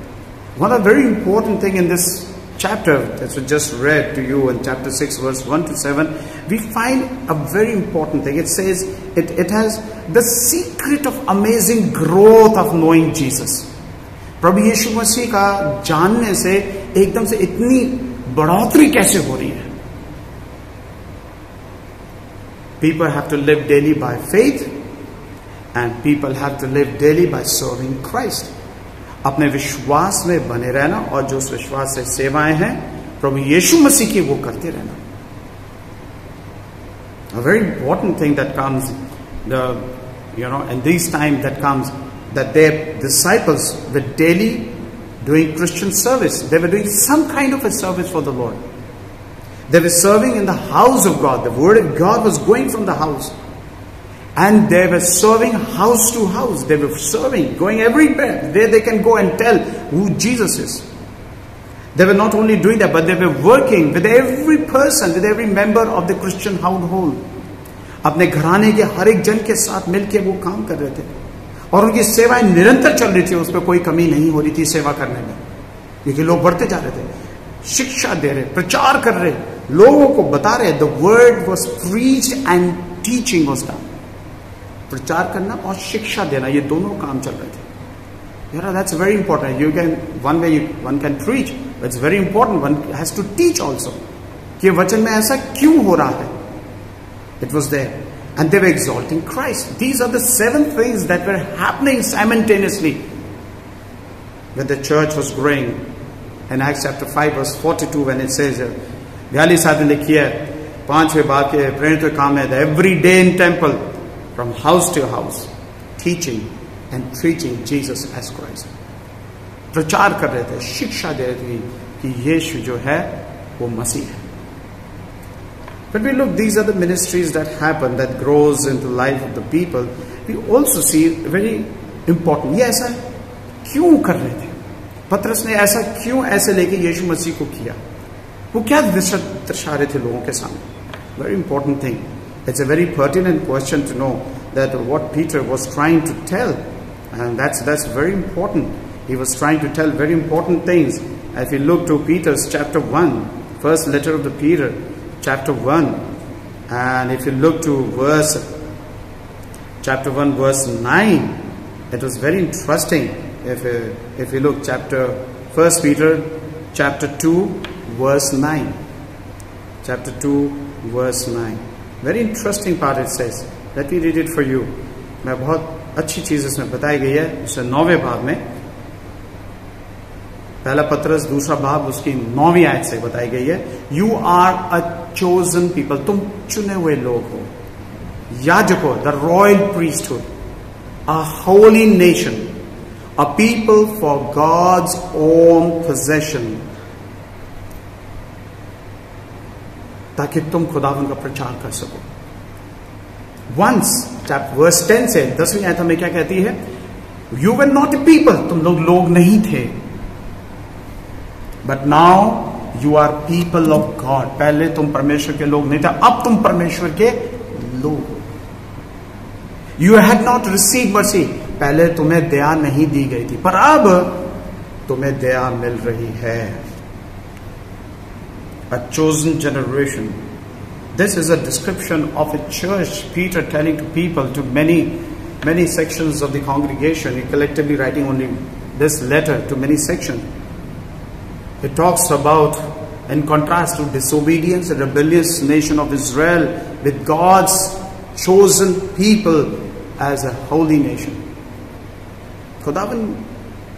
One of the very important thing in this chapter that we just read to you in chapter 6 verse 1 to 7, we find a very important thing. It says it has the secret of amazing growth of knowing Jesus. प्रभु यीशु मसीह का जानने से एकदम से इतनी बढ़ोतरी कैसे हो रही है. People have to live daily by faith and people have to live daily by serving Christ. अपने विश्वास में बने रहना और जो उस विश्वास से सेवाएं हैं प्रभु यीशु मसीह की वो करते रहना. A very important thing that comes, in these times that comes, that their disciples were daily doing Christian service. They were doing some kind of a service for the Lord. They were serving in the house of God. The word of God was going from the house. And they were serving house to house. They were serving, going everywhere. There they can go and tell who Jesus is. They were not only doing that, but they were working with every person, with every member of the Christian household. अपने घराने के हर एक जन के साथ मिलकर वो काम कर रहे थे. और उनकी सेवाएं निरंतर चल रही थी, उस पर कोई कमी नहीं हो रही थी सेवा करने में, क्योंकि लोग बढ़ते जा रहे थे. शिक्षा दे रहे, प्रचार कर रहे, लोगों को बता रहे. The word was preached and teaching was done. प्रचार करना और शिक्षा देना, ये दोनों काम चल रहे थे. That's very important. One can preach, but it's very important. One has to teach also. कि वचन में ऐसा क्यों हो रहा है? It was there. And they were exalting Christ. These are the 7 things that were happening simultaneously when the church was growing. In Acts chapter 5 verse 42 when it says, 42 साथ में लिखी है, 5वें बाब के प्रेरित काम है, every day in temple, from house to house, teaching and preaching Jesus as Christ. प्रचार कर रहे थे, शिक्षा दे रहे थे कि यीशु जो है वो मसीह है. When we look, these are the ministries that happen, that grows into the life of the people. We also see very important. ये ऐसा क्यों कर रहे थे? पतरस ने ऐसा क्यों ऐसे लेके यीशु मसीह को किया? वो क्या दर्शा रहे थे लोगों के सामने? Very important thing. It's a very pertinent question to know that what Peter was trying to tell, and that's very important. He was trying to tell very important things. If you look to Peter's chapter 1, first letter of the Peter, chapter 1, and if you look to chapter 1 verse 9, it was very interesting. If you look First Peter chapter 2 verse 9, chapter 2 verse 9, very interesting part. It says, let me read it for you. मैं बहुत अच्छी चीज इसमें बताई गई है। उससे 9वें भाग में, पहला पत्रस 2 भाग उसकी 9वीं आयत से बताई गई है, you are a chosen people, तुम चुने हुए लोग हो, याजकों, the royal priesthood, a holy nation, a people for God's own possession, ताकि तुम खुदावन का प्रचार कर सको। वंस वर्स 10 से 10वीं आयत हमें क्या कहती है, you were not a people, तुम लोग नहीं थे, but now you are people of God, पहले तुम परमेश्वर के लोग नहीं थे, अब तुम परमेश्वर के लोग हो। You had not receive mercy, पहले तुम्हें दया नहीं दी गई थी, पर अब तुम्हें दया मिल रही है। A chosen generation. This is a description of a church, Peter telling to people, to many sections of the congregation. He collectively writing only this letter to many sections. It talks about, in contrast to disobedience and rebellious nation of Israel, with God's chosen people as a holy nation. खुदावन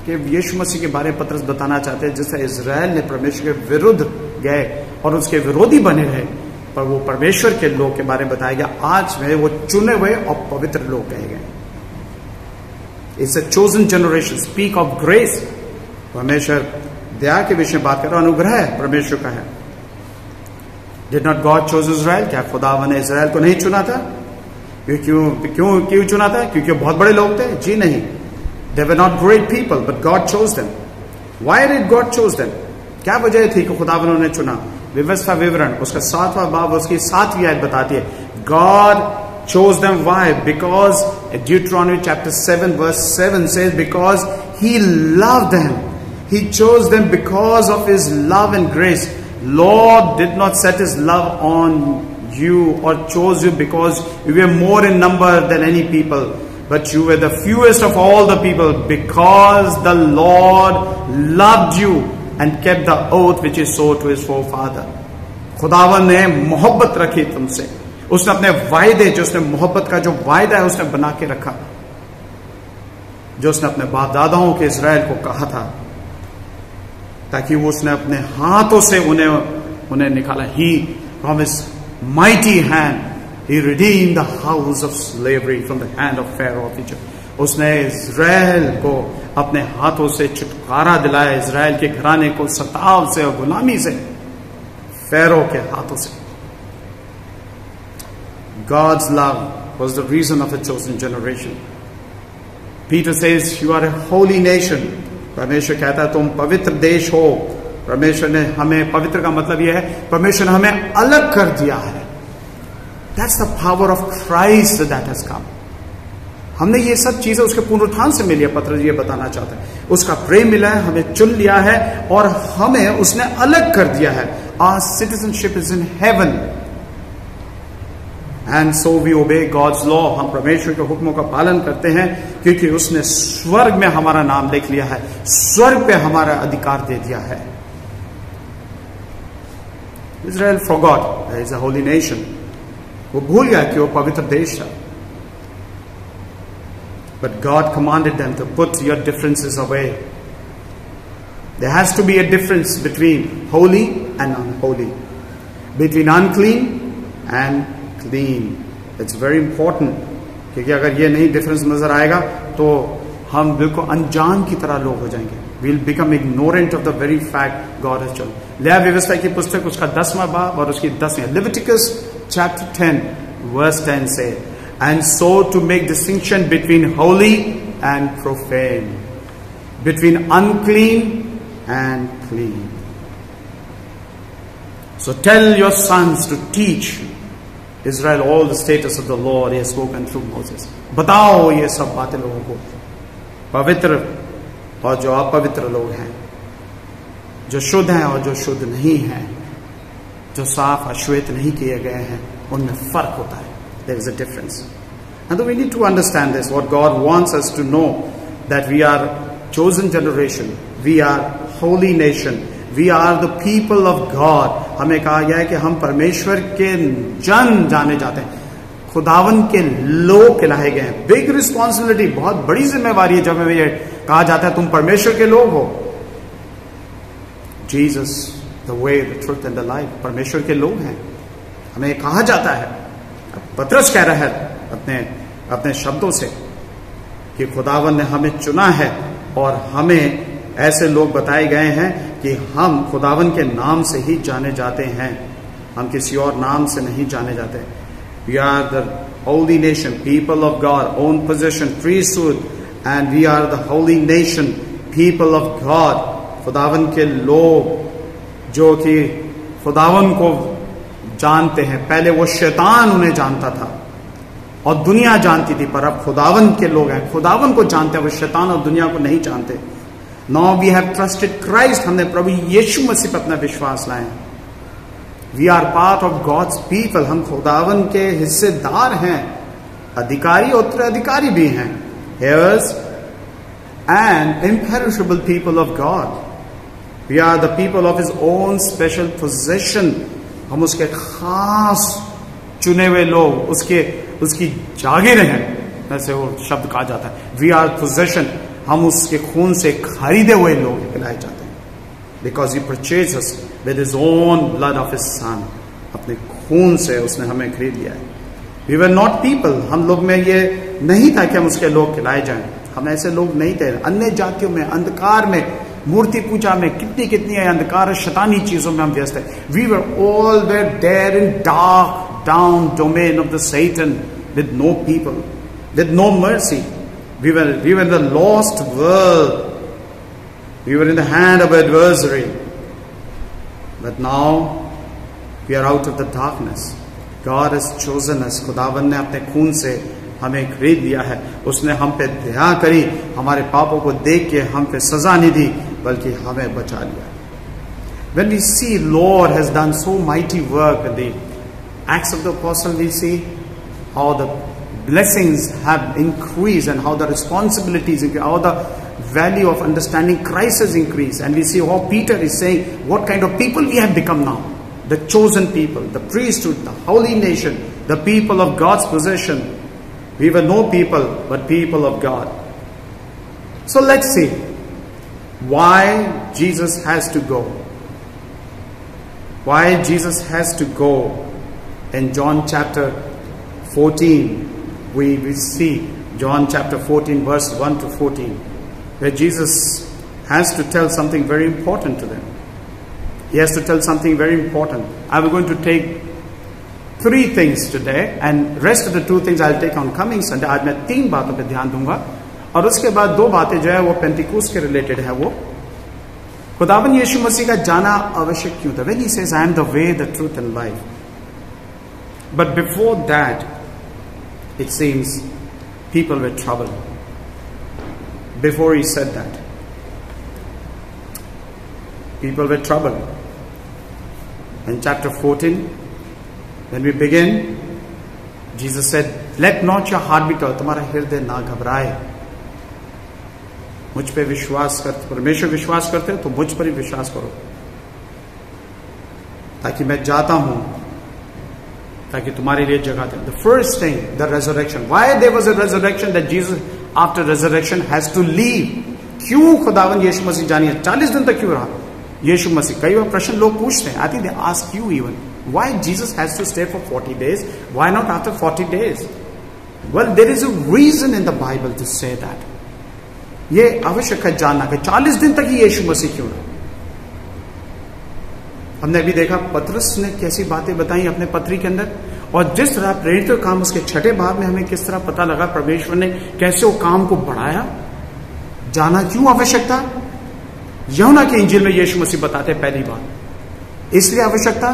के यीशु मसीह के बारे में पत्रस बताना चाहते हैं, जैसे इजराइल ने परमेश्वर के विरुद्ध गए और उसके विरोधी बने रहे, पर वो परमेश्वर के लोग के बारे में बताया गया, आज में वो चुने हुए और पवित्र लोग कहे गए। It's a chosen generation, speak of grace, परमेश्वर दया के विषय बात कर रहा, अनुग्रह परमेश्वर का है। Did not God chose Israel, क्या खुदावन ने इजराइल को नहीं चुना था? क्यों चुना था? क्योंकि बहुत बड़े लोग थे? जी नहीं, they were not great people, but God chose them. Why did God chose them? क्या वजह थी कि खुदावन ने चुना? व्यवस्था विवरण उसका 7वां बाब उसकी 7वीं आयत बताती है, God chose them. Why? Because Deuteronomy chapter 7 verse 7 says, because He loved them. He chose them because of His love and grace. Lord did not set His love on you or chose you because you were more in number than any people, but you were the fewest of all the people, because the Lord loved you and kept the oath which He swore to His forefather. खुदावन ने मोहब्बत रखी तुमसे, उसने अपने वायदे, जो उसने मोहब्बत का जो वायदा है उसने बना के रखा, जो उसने अपने बाप दादाओं के इजराइल को कहा था, ताकि वो उसने अपने हाथों से उन्हें निकाला। He promised mighty hand, He redeemed the house of slavery from the hand of Pharaoh of Egypt. उसने इजराइल को अपने हाथों से छुटकारा दिलाया, इजराइल के घराने को सताव से और गुलामी से, फेरो के हाथों से। God's love was the reason of a chosen generation. Peter says, you are a holy nation. परमेश्वर कहता है तुम पवित्र देश हो। परमेश्वर ने हमें, पवित्र का मतलब यह है परमेश्वर ने हमें अलग कर दिया है। That's the power of Christ that has come. हमने ये सब चीजें उसके पुनरुत्थान से मिली है, पत्रस ये बताना चाहता है। उसका प्रेम मिला है, हमें चुन लिया है और हमें उसने अलग कर दिया है। Our citizenship is in heaven. And so we obey God's law. हम परमेश्वर के हुक्मों का पालन करते हैं क्योंकि उसने स्वर्ग में हमारा नाम लिख लिया है, स्वर्ग पे हमारा अधिकार दे दिया है। Israel forgot there is a holy nation. वो भूल गया कि वो पवित्र देश है। But God commanded them to put your differences away. There has to be a difference between holy and unholy, between unclean and clean. It's very important, क्योंकि अगर ये नहीं डिफरेंस नजर आएगा तो हम बिल्कुल अनजान की तरह लोग हो जाएंगे। We'll become ignorant of the very fact God has chosen. लेया व्यवस्था की पुस्तक उसका 10वां बाब और उसकी 10वीं, Leviticus chapter 10 verse 10 say, and so to make distinction between holy and profane, between unclean and clean. So tell your sons to teach Israel all the status of the Lord He has spoken through Moses. बताओ ये सब बातें लोगों को, पवित्र और जो अपवित्र लोग हैं, जो शुद्ध हैं और जो शुद्ध नहीं हैं, जो साफ अश्वेत नहीं किए गए हैं, उनमें फर्क होता है। There is a difference. And so we need to understand this, what God wants us to know, that we are chosen generation, we are holy nation, we are the people of God. हमें कहा गया है कि हम परमेश्वर के जन जाने जाते हैं। खुदावन के लोग कहलाए गए हैं। बिग रिस्पॉन्सिबिलिटी, बहुत बड़ी जिम्मेवारी है जब हमें ये कहा जाता है तुम परमेश्वर के लोग हो। Jesus the way, the truth and the life, परमेश्वर के लोग हैं, हमें कहा जाता है। पतरस कह रहा है अपने शब्दों से कि खुदावन ने हमें चुना है और हमें ऐसे लोग बताए गए हैं कि हम खुदावन के नाम से ही जाने जाते हैं, हम किसी और नाम से नहीं जाने जाते। We are the holy nation, people of God, own possession, priesthood, and we are the holy nation, people of God. खुदावन के लोग जो कि खुदावन को जानते हैं। पहले वो शैतान उन्हें जानता था और दुनिया जानती थी, पर अब खुदावन के लोग हैं, खुदावन को जानते हैं, वो शैतान और दुनिया को नहीं जानते। Now we have trusted Christ, हमने प्रभु यीशु मसीह पर अपना विश्वास लाए। We are part of God's people, हम खुदावन के हिस्सेदार हैं, अधिकारी और उत्तराधिकारी भी हैं, heirs and imperishable people of God. We are the people of His own special possession, हम उसके खास चुने हुए लोग, उसकी जागीर हैं, ऐसे वो शब्द कहा जाता है। We are possession, हम उसके खून से खरीदे हुए लोग कहलाए जाते हैं। Because He purchased us with His own blood of His Son, अपने खून से उसने हमें खरीद लिया है। We were not people, हम लोग में ये नहीं था कि हम उसके लोग कहलाए जाएं, हम ऐसे लोग नहीं थे। अन्य जातियों में, अंधकार में, मूर्ति पूजा में, कितनी अंधकार शैतानी चीजों में हम व्यस्त है। We were all there in dark down domain of the Satan with no people, with no mercy. We were in the lost world. We were in the hand of adversary. But now we are out of the darkness. God has chosen us. खुदावन ने अपने खून से हमें खरीद लिया है। उसने हम पे दया करी, हमारे पापों को देख के हम पे सजा नहीं दी, बल्कि हमें बचा लिया। When we see Lord has done so mighty work in the Acts of the Apostle, we see how the blessings have increased and how the responsibilities, how the value of understanding Christ has increased. And we see how Peter is saying what kind of people we have become now. The chosen people, the priesthood, the holy nation, the people of God's possession. We were no people, but people of God. So let's see why Jesus has to go. Why Jesus has to go. In John chapter 14, we see John chapter 14 verse 1 to 14, where Jesus has to tell something very important to them. He has to tell something very important. I'm going to take 3 things today, and rest of the 2 things I'll take on coming Sunday. आज मैं 3 बातों पे ध्यान दूंगा, और उसके बाद 2 बातें जो है वो पेंटिकोस्ट के रिलेटेड है। वो खुदावन यीशु मसीह का जाना आवश्यक क्यों था? When he says, I am the way, the truth and life. But before that, it seems people were troubled. Before he said that, people were troubled. In chapter 14, when we begin, Jesus said, let not your heart be troubled. तुम्हारा हृदय ना घबराए। मुझ पे विश्वास कर, परमेश्वर विश्वास करते हो तो मुझ पर ही विश्वास करो, ताकि मैं जाता हूं, ताकि तुम्हारे लिए जगह दे। The first thing, the resurrection. Why there was a resurrection, that Jesus after resurrection has to leave? क्यों खुदावन यीशु मसीह जानिए 40 दिन तक क्यों रहा यीशु मसीह? कई बार प्रश्न लोग पूछते हैं, I think they ask you even, why Jesus has to stay for 40 days? Why not after 40 days? Well, there is a reason in the Bible to say that. ये आवश्यक है जानना कि 40 दिन तक ही यीशु मसीह क्यों रहा। हमने अभी देखा पतरस ने कैसी बातें बताई अपने पत्री के अंदर, और जिस तरह प्रेरित का काम उसके 6ठे भाग में हमें किस तरह पता लगा परमेश्वर ने कैसे वो काम को बढ़ाया। जाना क्यों आवश्यक था? यूहन्ना के इंजील में यीशु मसीह बताते पहली बार इसलिए आवश्यक था,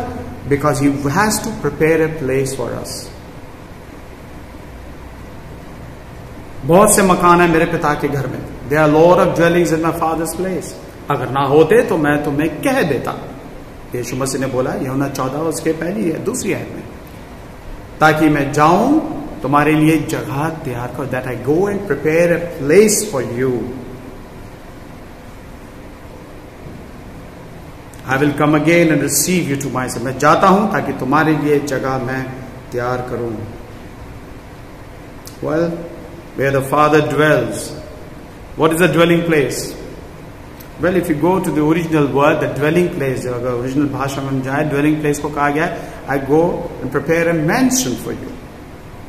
because he has to prepare a place for us. बहुत से मकान है मेरे पिता के घर में, there are lot of dwellings in my father's place. अगर ना होते तो मैं तुम्हें कह देता। यीशु मसीह ने बोला यूहन्ना 14 उसके पहली है 2री आयत में, ताकि मैं जाऊं तुम्हारे लिए जगह तैयार करो, that I go and prepare a place for you. I will come again and receive you to myself. मैं जाता हूं ताकि तुम्हारे लिए जगह मैं तैयार करूं। Well, where the Father dwells. What is the dwelling place? Well, if you go to the original word, the dwelling place, अगर original भाषा में जाए, dwelling place को कहा गया है, I go and prepare a mansion for you.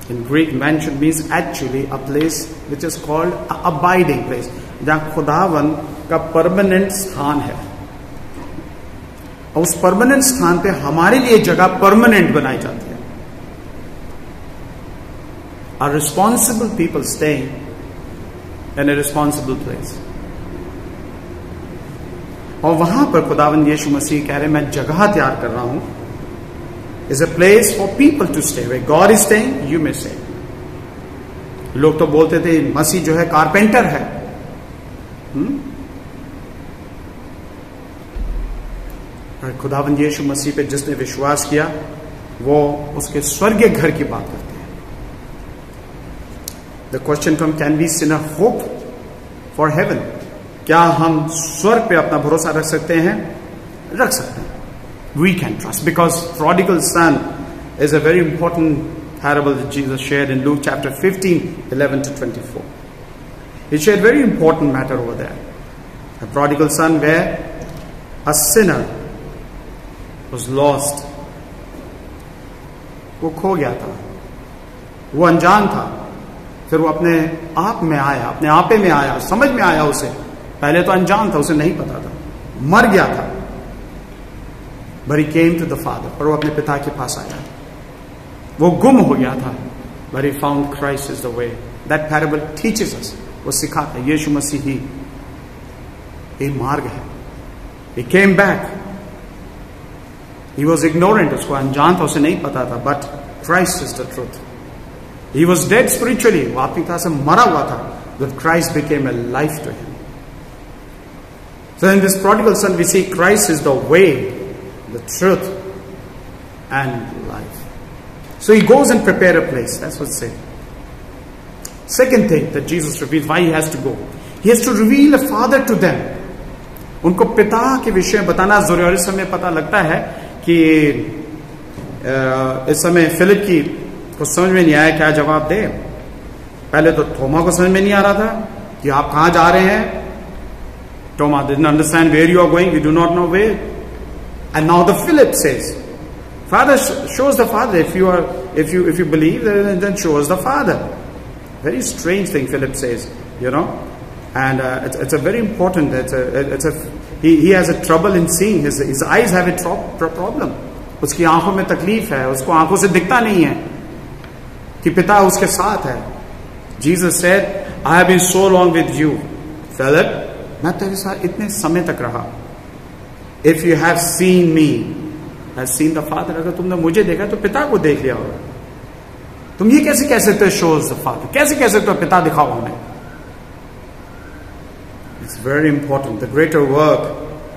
In Greek, mansion means actually a place which is called an abiding place, जहाँ खुदावन का permanent स्थान है. और उस permanent स्थान पे हमारे लिए जगह permanent बनाई जाती है. Are responsible people staying in a responsible place. और वहां पर खुदावंद यीशु मसीह कह रहे मैं जगह तैयार कर रहा हूं. Is a place for people to stay. Where God is staying, you may stay. लोग तो बोलते थे मसीह जो है कारपेंटर है. और खुदावंद यीशु मसीह पे जिसने विश्वास किया वो उसके स्वर्गीय घर की बात करते हैं. The question comes, can we sin a hope for heaven? क्या हम स्वर्ग पे अपना भरोसा रख सकते हैं? रख सकते हैं. We can trust because prodigal son is a very important parable that Jesus shared in Luke chapter 15, 11 to 24. He shared very important matter over there. A prodigal son where a sinner was lost. वो खो गया था, वो अनजान था. फिर वो अपने आप में आया, अपने आपे में आया, समझ में आया. उसे पहले तो अनजान था, उसे नहीं पता था, मर गया था. But he came to the Father, पर वो अपने पिता के पास आया. वो गुम हो गया था, but he found Christ is the way. That parable teaches us. वो सिखाता है यीशु मसीह ही ये मार्ग है. He came back. He was ignorant, उसको अनजान था, उसे नहीं पता था. But Christ is the truth. He was dead spiritually. वो आपकी तरह से मरा हुआ था. But Christ became a life to him. So in this prodigal son, we see Christ is the way, the truth, and life. So he goes and prepare a place. That's what's said. Second thing that Jesus reveals, why he has to go. He has to reveal a father to them. उनको पिता के विषय बताना जरूरी. और इस समय पता लगता है कि इस समय फिलिप की कुछ समझ में नहीं आया क्या जवाब दे. पहले तो थोमा को समझ में नहीं आ रहा था कि आप कहां जा रहे हैं. Thomas didn't understand where you are going. We do not know where. And now the Philip says, Father shows the Father. If you believe, then show us the Father. Very strange thing Philip says, you know. And it's a very important. He has a trouble in seeing. His eyes have a problem. उसकी आंखों में तकलीफ है. उसको आंखों से दिखता नहीं है कि पिता उसके साथ है. Jesus said, I have been so long with you, Philip. मैं तेरे साथ इतने समय तक रहा. If you have seen me, has seen the Father. अगर तुमने मुझे देखा तो पिता को देख लिया होगा. तुम ये कैसे कह सकते हो shows the Father? कैसे कह सकते हो पिता दिखाओ हमें? It's very important. The greater work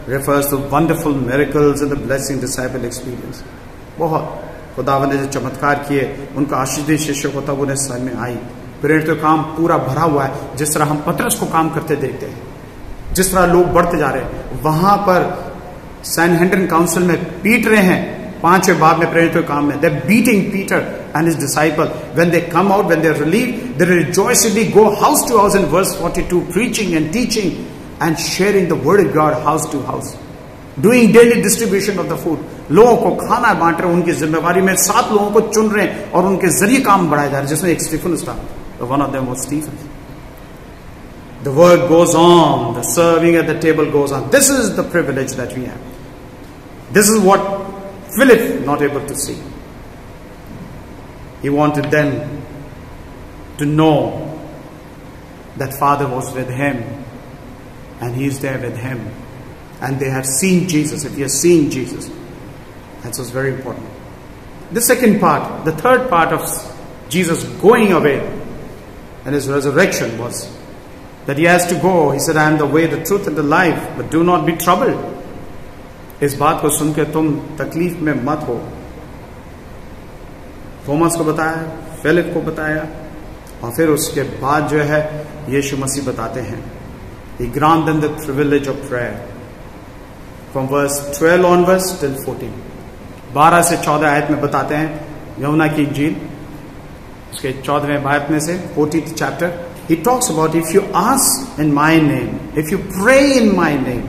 refers to wonderful miracles and the blessing disciple experience. बहुत खुदावन ने जो चमत्कार किए उनका आशीर्वाद शिष्यों को तब उन्हें समझ में आई. प्रेरित का काम पूरा भरा हुआ है. जिस तरह हम पतरस को काम करते देखते हैं, जिस तरह लोग बढ़ते जा रहे हैं, वहां पर सैनहेड्रिन काउंसिल में पीट रहे हैं. 5वें बाब में प्रेरित के काम में they're beating Peter and his disciple. When they come out, when they're relieved, they rejoicingly go house to house in verse 42, preaching and teaching and sharing the word of God house to house, doing daily distribution of the food. लोगों को खाना बांट रहे हैं. उनकी जिम्मेवारी में 7 लोगों को चुन रहे हैं और उनके जरिए काम बढ़ाया जा रहा है, जिसमें एक स्टीफन था. One of them was Stephen. The work goes on, the serving at the table goes on. This is the privilege that we have. This is what Philip not able to see. He wanted them to know that Father was with him and he is there with him. And they have seen Jesus. If you have seen Jesus, that was very important. The second part, the third part of Jesus going away and his resurrection was that he has to go. He said, I am the way, the truth and the life, but do not be troubled. इस बात को सुनकर तुम तकलीफ में मत हो. Thomas को बताया, फिलिप को बताया, और फिर उसके बाद जो है यीशु मसीह बताते हैं. He granted them the privilege of prayer. From verse 12 onwards till 14. 12 से 14 आयत में बताते हैं यूहन्ना की इंजील उसके 14वें आयत में से 14th chapter, he talks about if you ask in my name, if you pray in my name,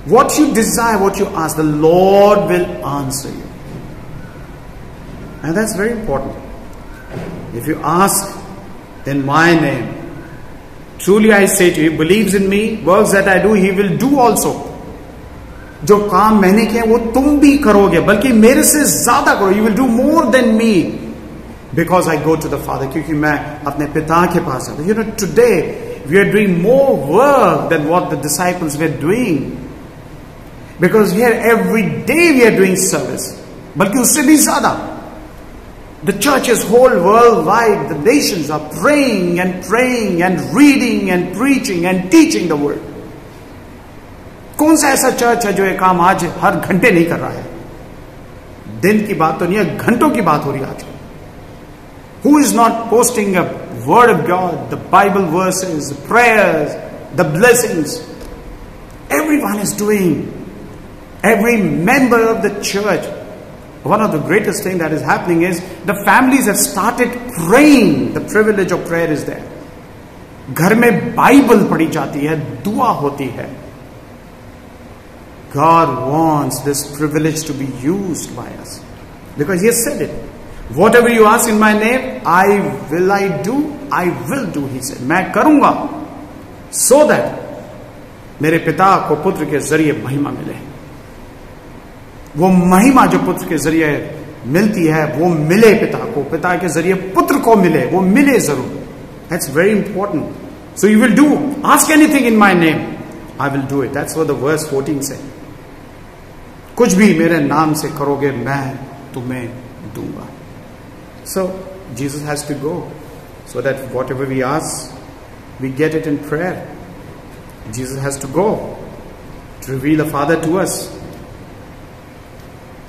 what you desire, what you ask, the Lord will answer you. And that's very important. If you ask in my name, truly I say to you, he believes in me, works that I do, he will do also. जो काम मैंने किया वो तुम भी करोगे, बल्कि मेरे से ज्यादा करो. You will do more than me, because I go to the Father. क्योंकि मैं अपने पिता के पास आता हूं. You know, today we are doing more work than what the disciples were doing, because here every day we are doing service. बल्कि उससे भी ज्यादा. The churches whole worldwide, the nations are praying and reading and preaching and teaching the word. कौन सा ऐसा church है जो ये काम आज हर घंटे नहीं कर रहा है? दिन की बात तो नहीं है, घंटों की बात हो रही है आज. Who is not posting a word of God, the Bible verses, the prayers, the blessings? Everyone is doing. Every member of the church. One of the greatest things that is happening is the families have started praying. The privilege of prayer is there. घर में Bible पढ़ी जाती है, दुआ होती है. God wants this privilege to be used by us, because He has said it. Whatever you ask in my name, I will do, He said. मैं करूंगा, so that मेरे पिता को पुत्र के जरिए महिमा मिले. वो महिमा जो पुत्र के जरिए मिलती है, वो मिले पिता को, पिता के जरिए पुत्र को मिले, वो मिले जरूर. That's very important. So you will do, ask anything in my name, I will do it. That's what the verse 14 said. कुछ भी मेरे नाम से करोगे, मैं तुम्हें दूंगा. So Jesus has to go, so that whatever we ask, we get it in prayer. Jesus has to go to reveal the Father to us.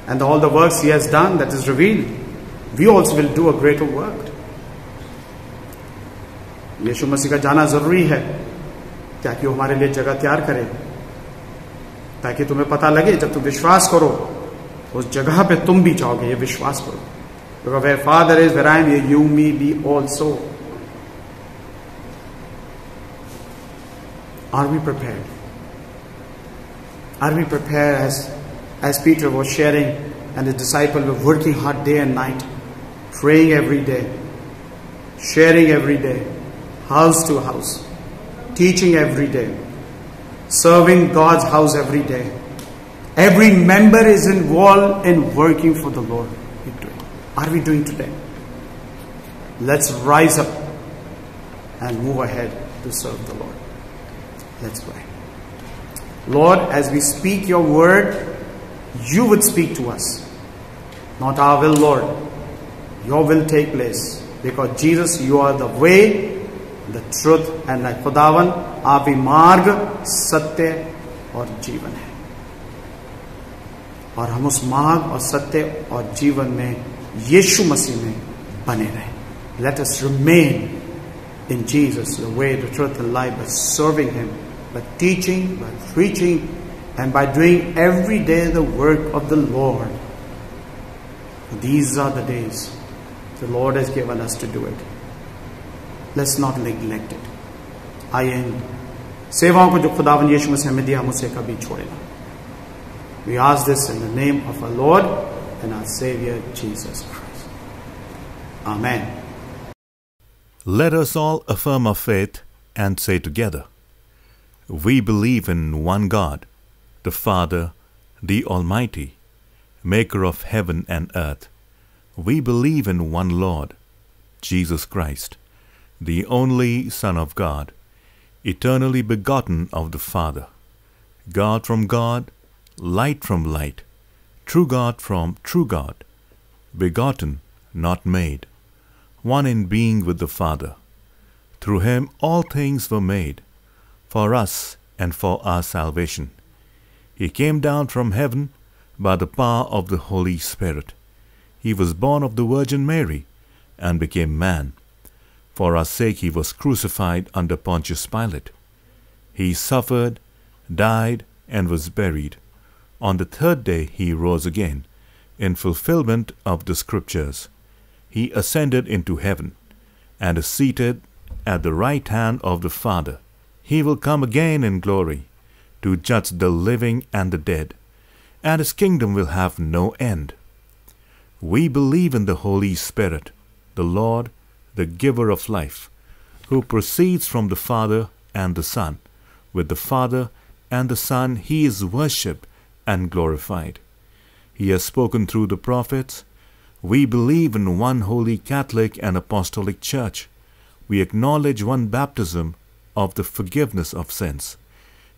And all the works He has done, that is revealed, we also will do a greater work. यीशु मसीह का जाना जरूरी है, ताकि वो हमारे लिए जगह तैयार करे, ताकि तुम्हें पता लगे, जब तुम विश्वास करो उस जगह पे तुम भी जाओगे. ये विश्वास करो. Because where Father is, where I am, you may be also. Are we prepared? Are we prepared as Peter was sharing, and his disciples were working hard day and night, praying every day, sharing every day, house to house, teaching every day, serving God's house every day. Every member is involved in working for the Lord. Are we doing today? Let's rise up and move ahead to serve the Lord. Let's pray. Lord, as we speak your word, you would speak to us. Not our will, Lord. Your will take place. Because Jesus, you are the way, the truth, and like खुदावन आप ही मार्ग, सत्य और जीवन है. और हम उस मार्ग और सत्य और जीवन में यीशु मसीह में बने रहें. Let us remain in Jesus, the way, the truth, and life, by serving Him, by teaching, by preaching, and by doing every day the work of the Lord. These are the days the Lord has given us to do it. Let's not neglect it. आइए सेवाओं को जो खुदावन यीशु मसीह हमें दिया, हम उसे कभी छोड़े ना. We ask this in the name of our Lord and our Savior Jesus Christ. Amen. Let us all affirm our faith and say together, we believe in one God, the Father, the Almighty, maker of heaven and earth. We believe in one Lord, Jesus Christ, the only Son of God, eternally begotten of the Father, God from God, light from light, true God from true God, begotten, not made, one in being with the Father. Through Him all things were made, for us and for our salvation. He came down from heaven by the power of the Holy Spirit. He was born of the Virgin Mary and became man. For our sake He was crucified under Pontius Pilate. He suffered, died, and was buried. On the third day He rose again, in fulfillment of the Scriptures. he ascended into heaven, and is seated at the right hand of the Father. He will come again in glory, to judge the living and the dead, and his kingdom will have no end. We believe in the Holy Spirit, the Lord, the giver of life, who proceeds from the Father and the Son. With the Father and the Son he is worshipped and glorified. He has spoken through the prophets. We believe in one holy Catholic and Apostolic Church. We acknowledge one baptism of the forgiveness of sins.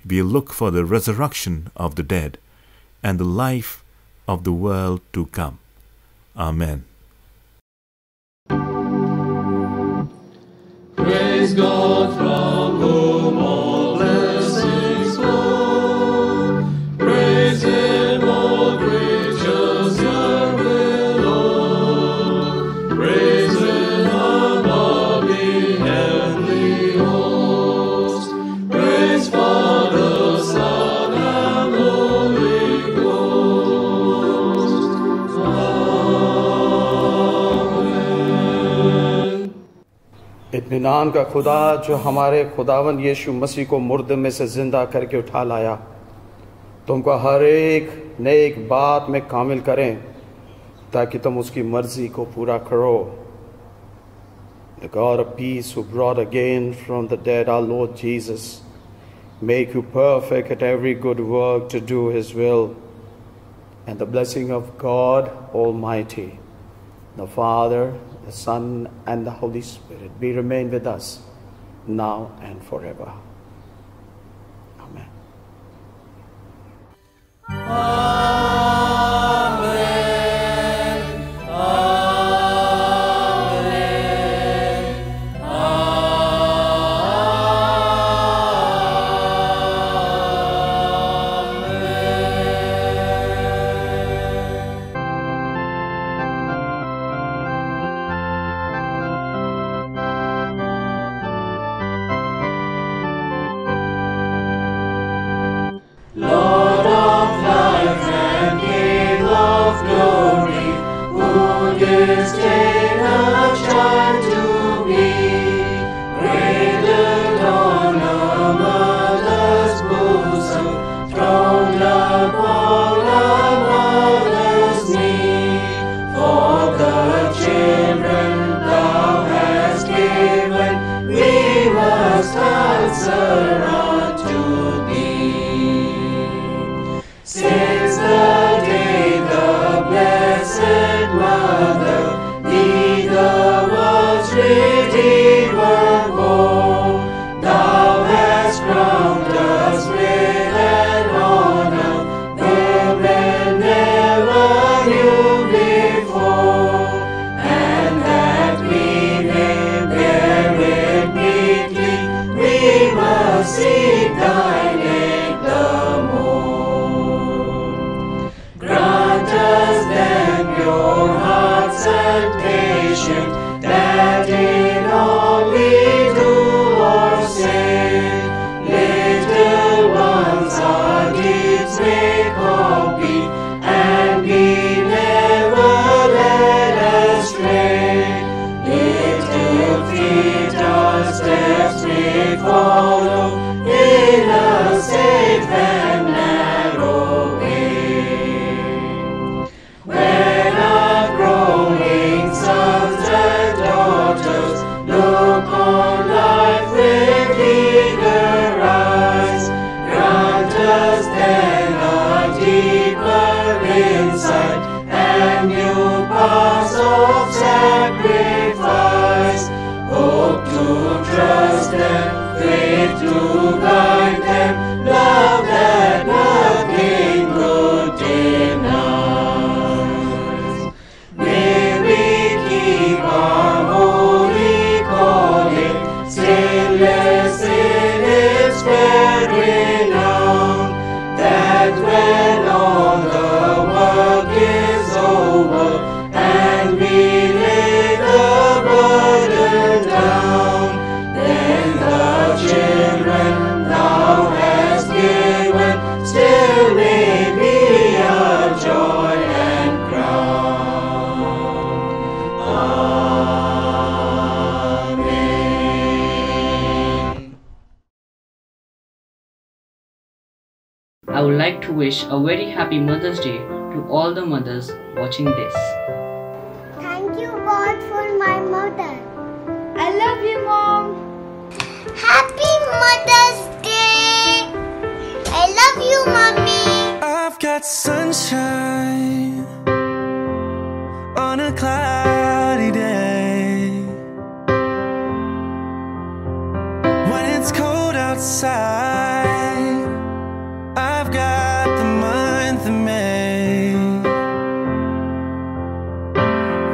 We look for the resurrection of the dead and the life of the world to come. Amen. Praise God from whom all blessings flow. Praise Him, all creatures here below. Praise Him above the heavenly host. Praise Father, Son, and Holy Ghost. Amen. इत्मीनान का खुदा जो हमारे खुदावन यीशु मसीह को मुर्दे में से जिंदा करके उठा लाया, तुमको हर एक नेक बात में कामिल करें ताकि तुम उसकी मर्जी को पूरा करो. The God of peace who brought again from the dead our Lord Jesus, make you perfect at every good work to do His will, and the blessing of God Almighty, the Father, the Son, and the Holy Spirit be remain with us now and forever. Amen. Lord of life and King of glory, who didst take a child to be, cradled on a mother's bosom, throned upon a mother's knee. For the children thou hast given, we must answer unto thee. Since the day the Blessed Mother, thee the world's Redeemer bore, thou hast crowned us with an honor the men never knew before, and that we may bear it meekly, we must seek thine aid the more. Grant us then pure hearts and patient, that in all we do or say, little ones our deeds may copy, and be never led astray. Little feet our steps may follow, in a safe and narrow way. When our growing sons and daughters look on life with eager eyes, grant us then a deeper insight and new paths of sacrifice. Hope to trust them, faith to guide them, love that nothing could deny. May we keep our holy calling, stainless in its fair renown, that when all the work is over, and we lay the burden down, then the children thou hast given still may be our joy and crown. Amen. I would like to wish a very happy Mother's Day to all the mothers watching this. Thank you, God, for my mother. I love you, Mom. Happy Mother's Day. I love you, Mommy. I've got sunshine on a cloudy day. When it's cold outside, I've got the month of May.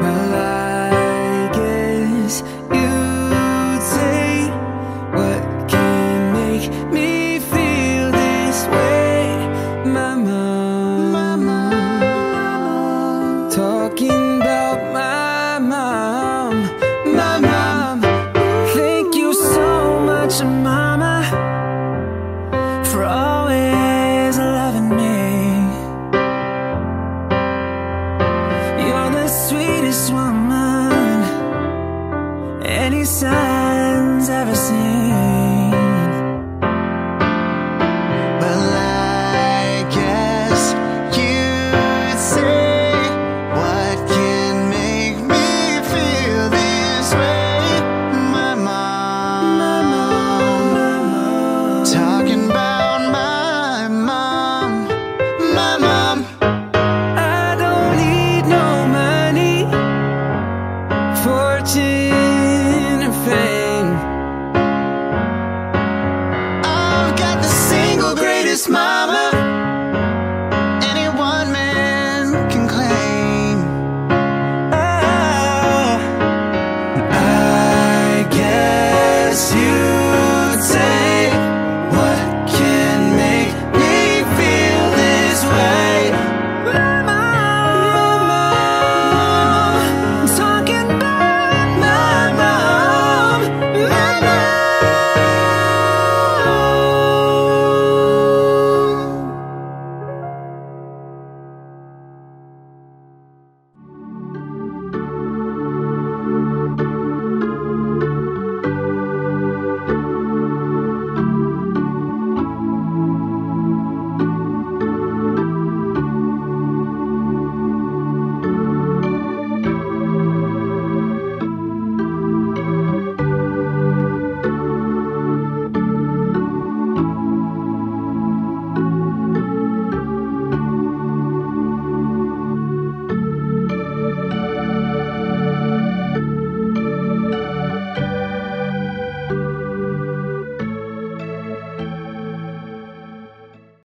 Well, I guess you'd say, what can make me feel this way? My mom, talking about my mom, my mom. Thank you so much, Mama, for always loving me. You're the sweetest woman any son's ever seen. Well, I guess you'd say, what can make me feel this way? My mom, talking about my mom, my mom. I don't need no money, fortune or fame. I've got the single greatest mama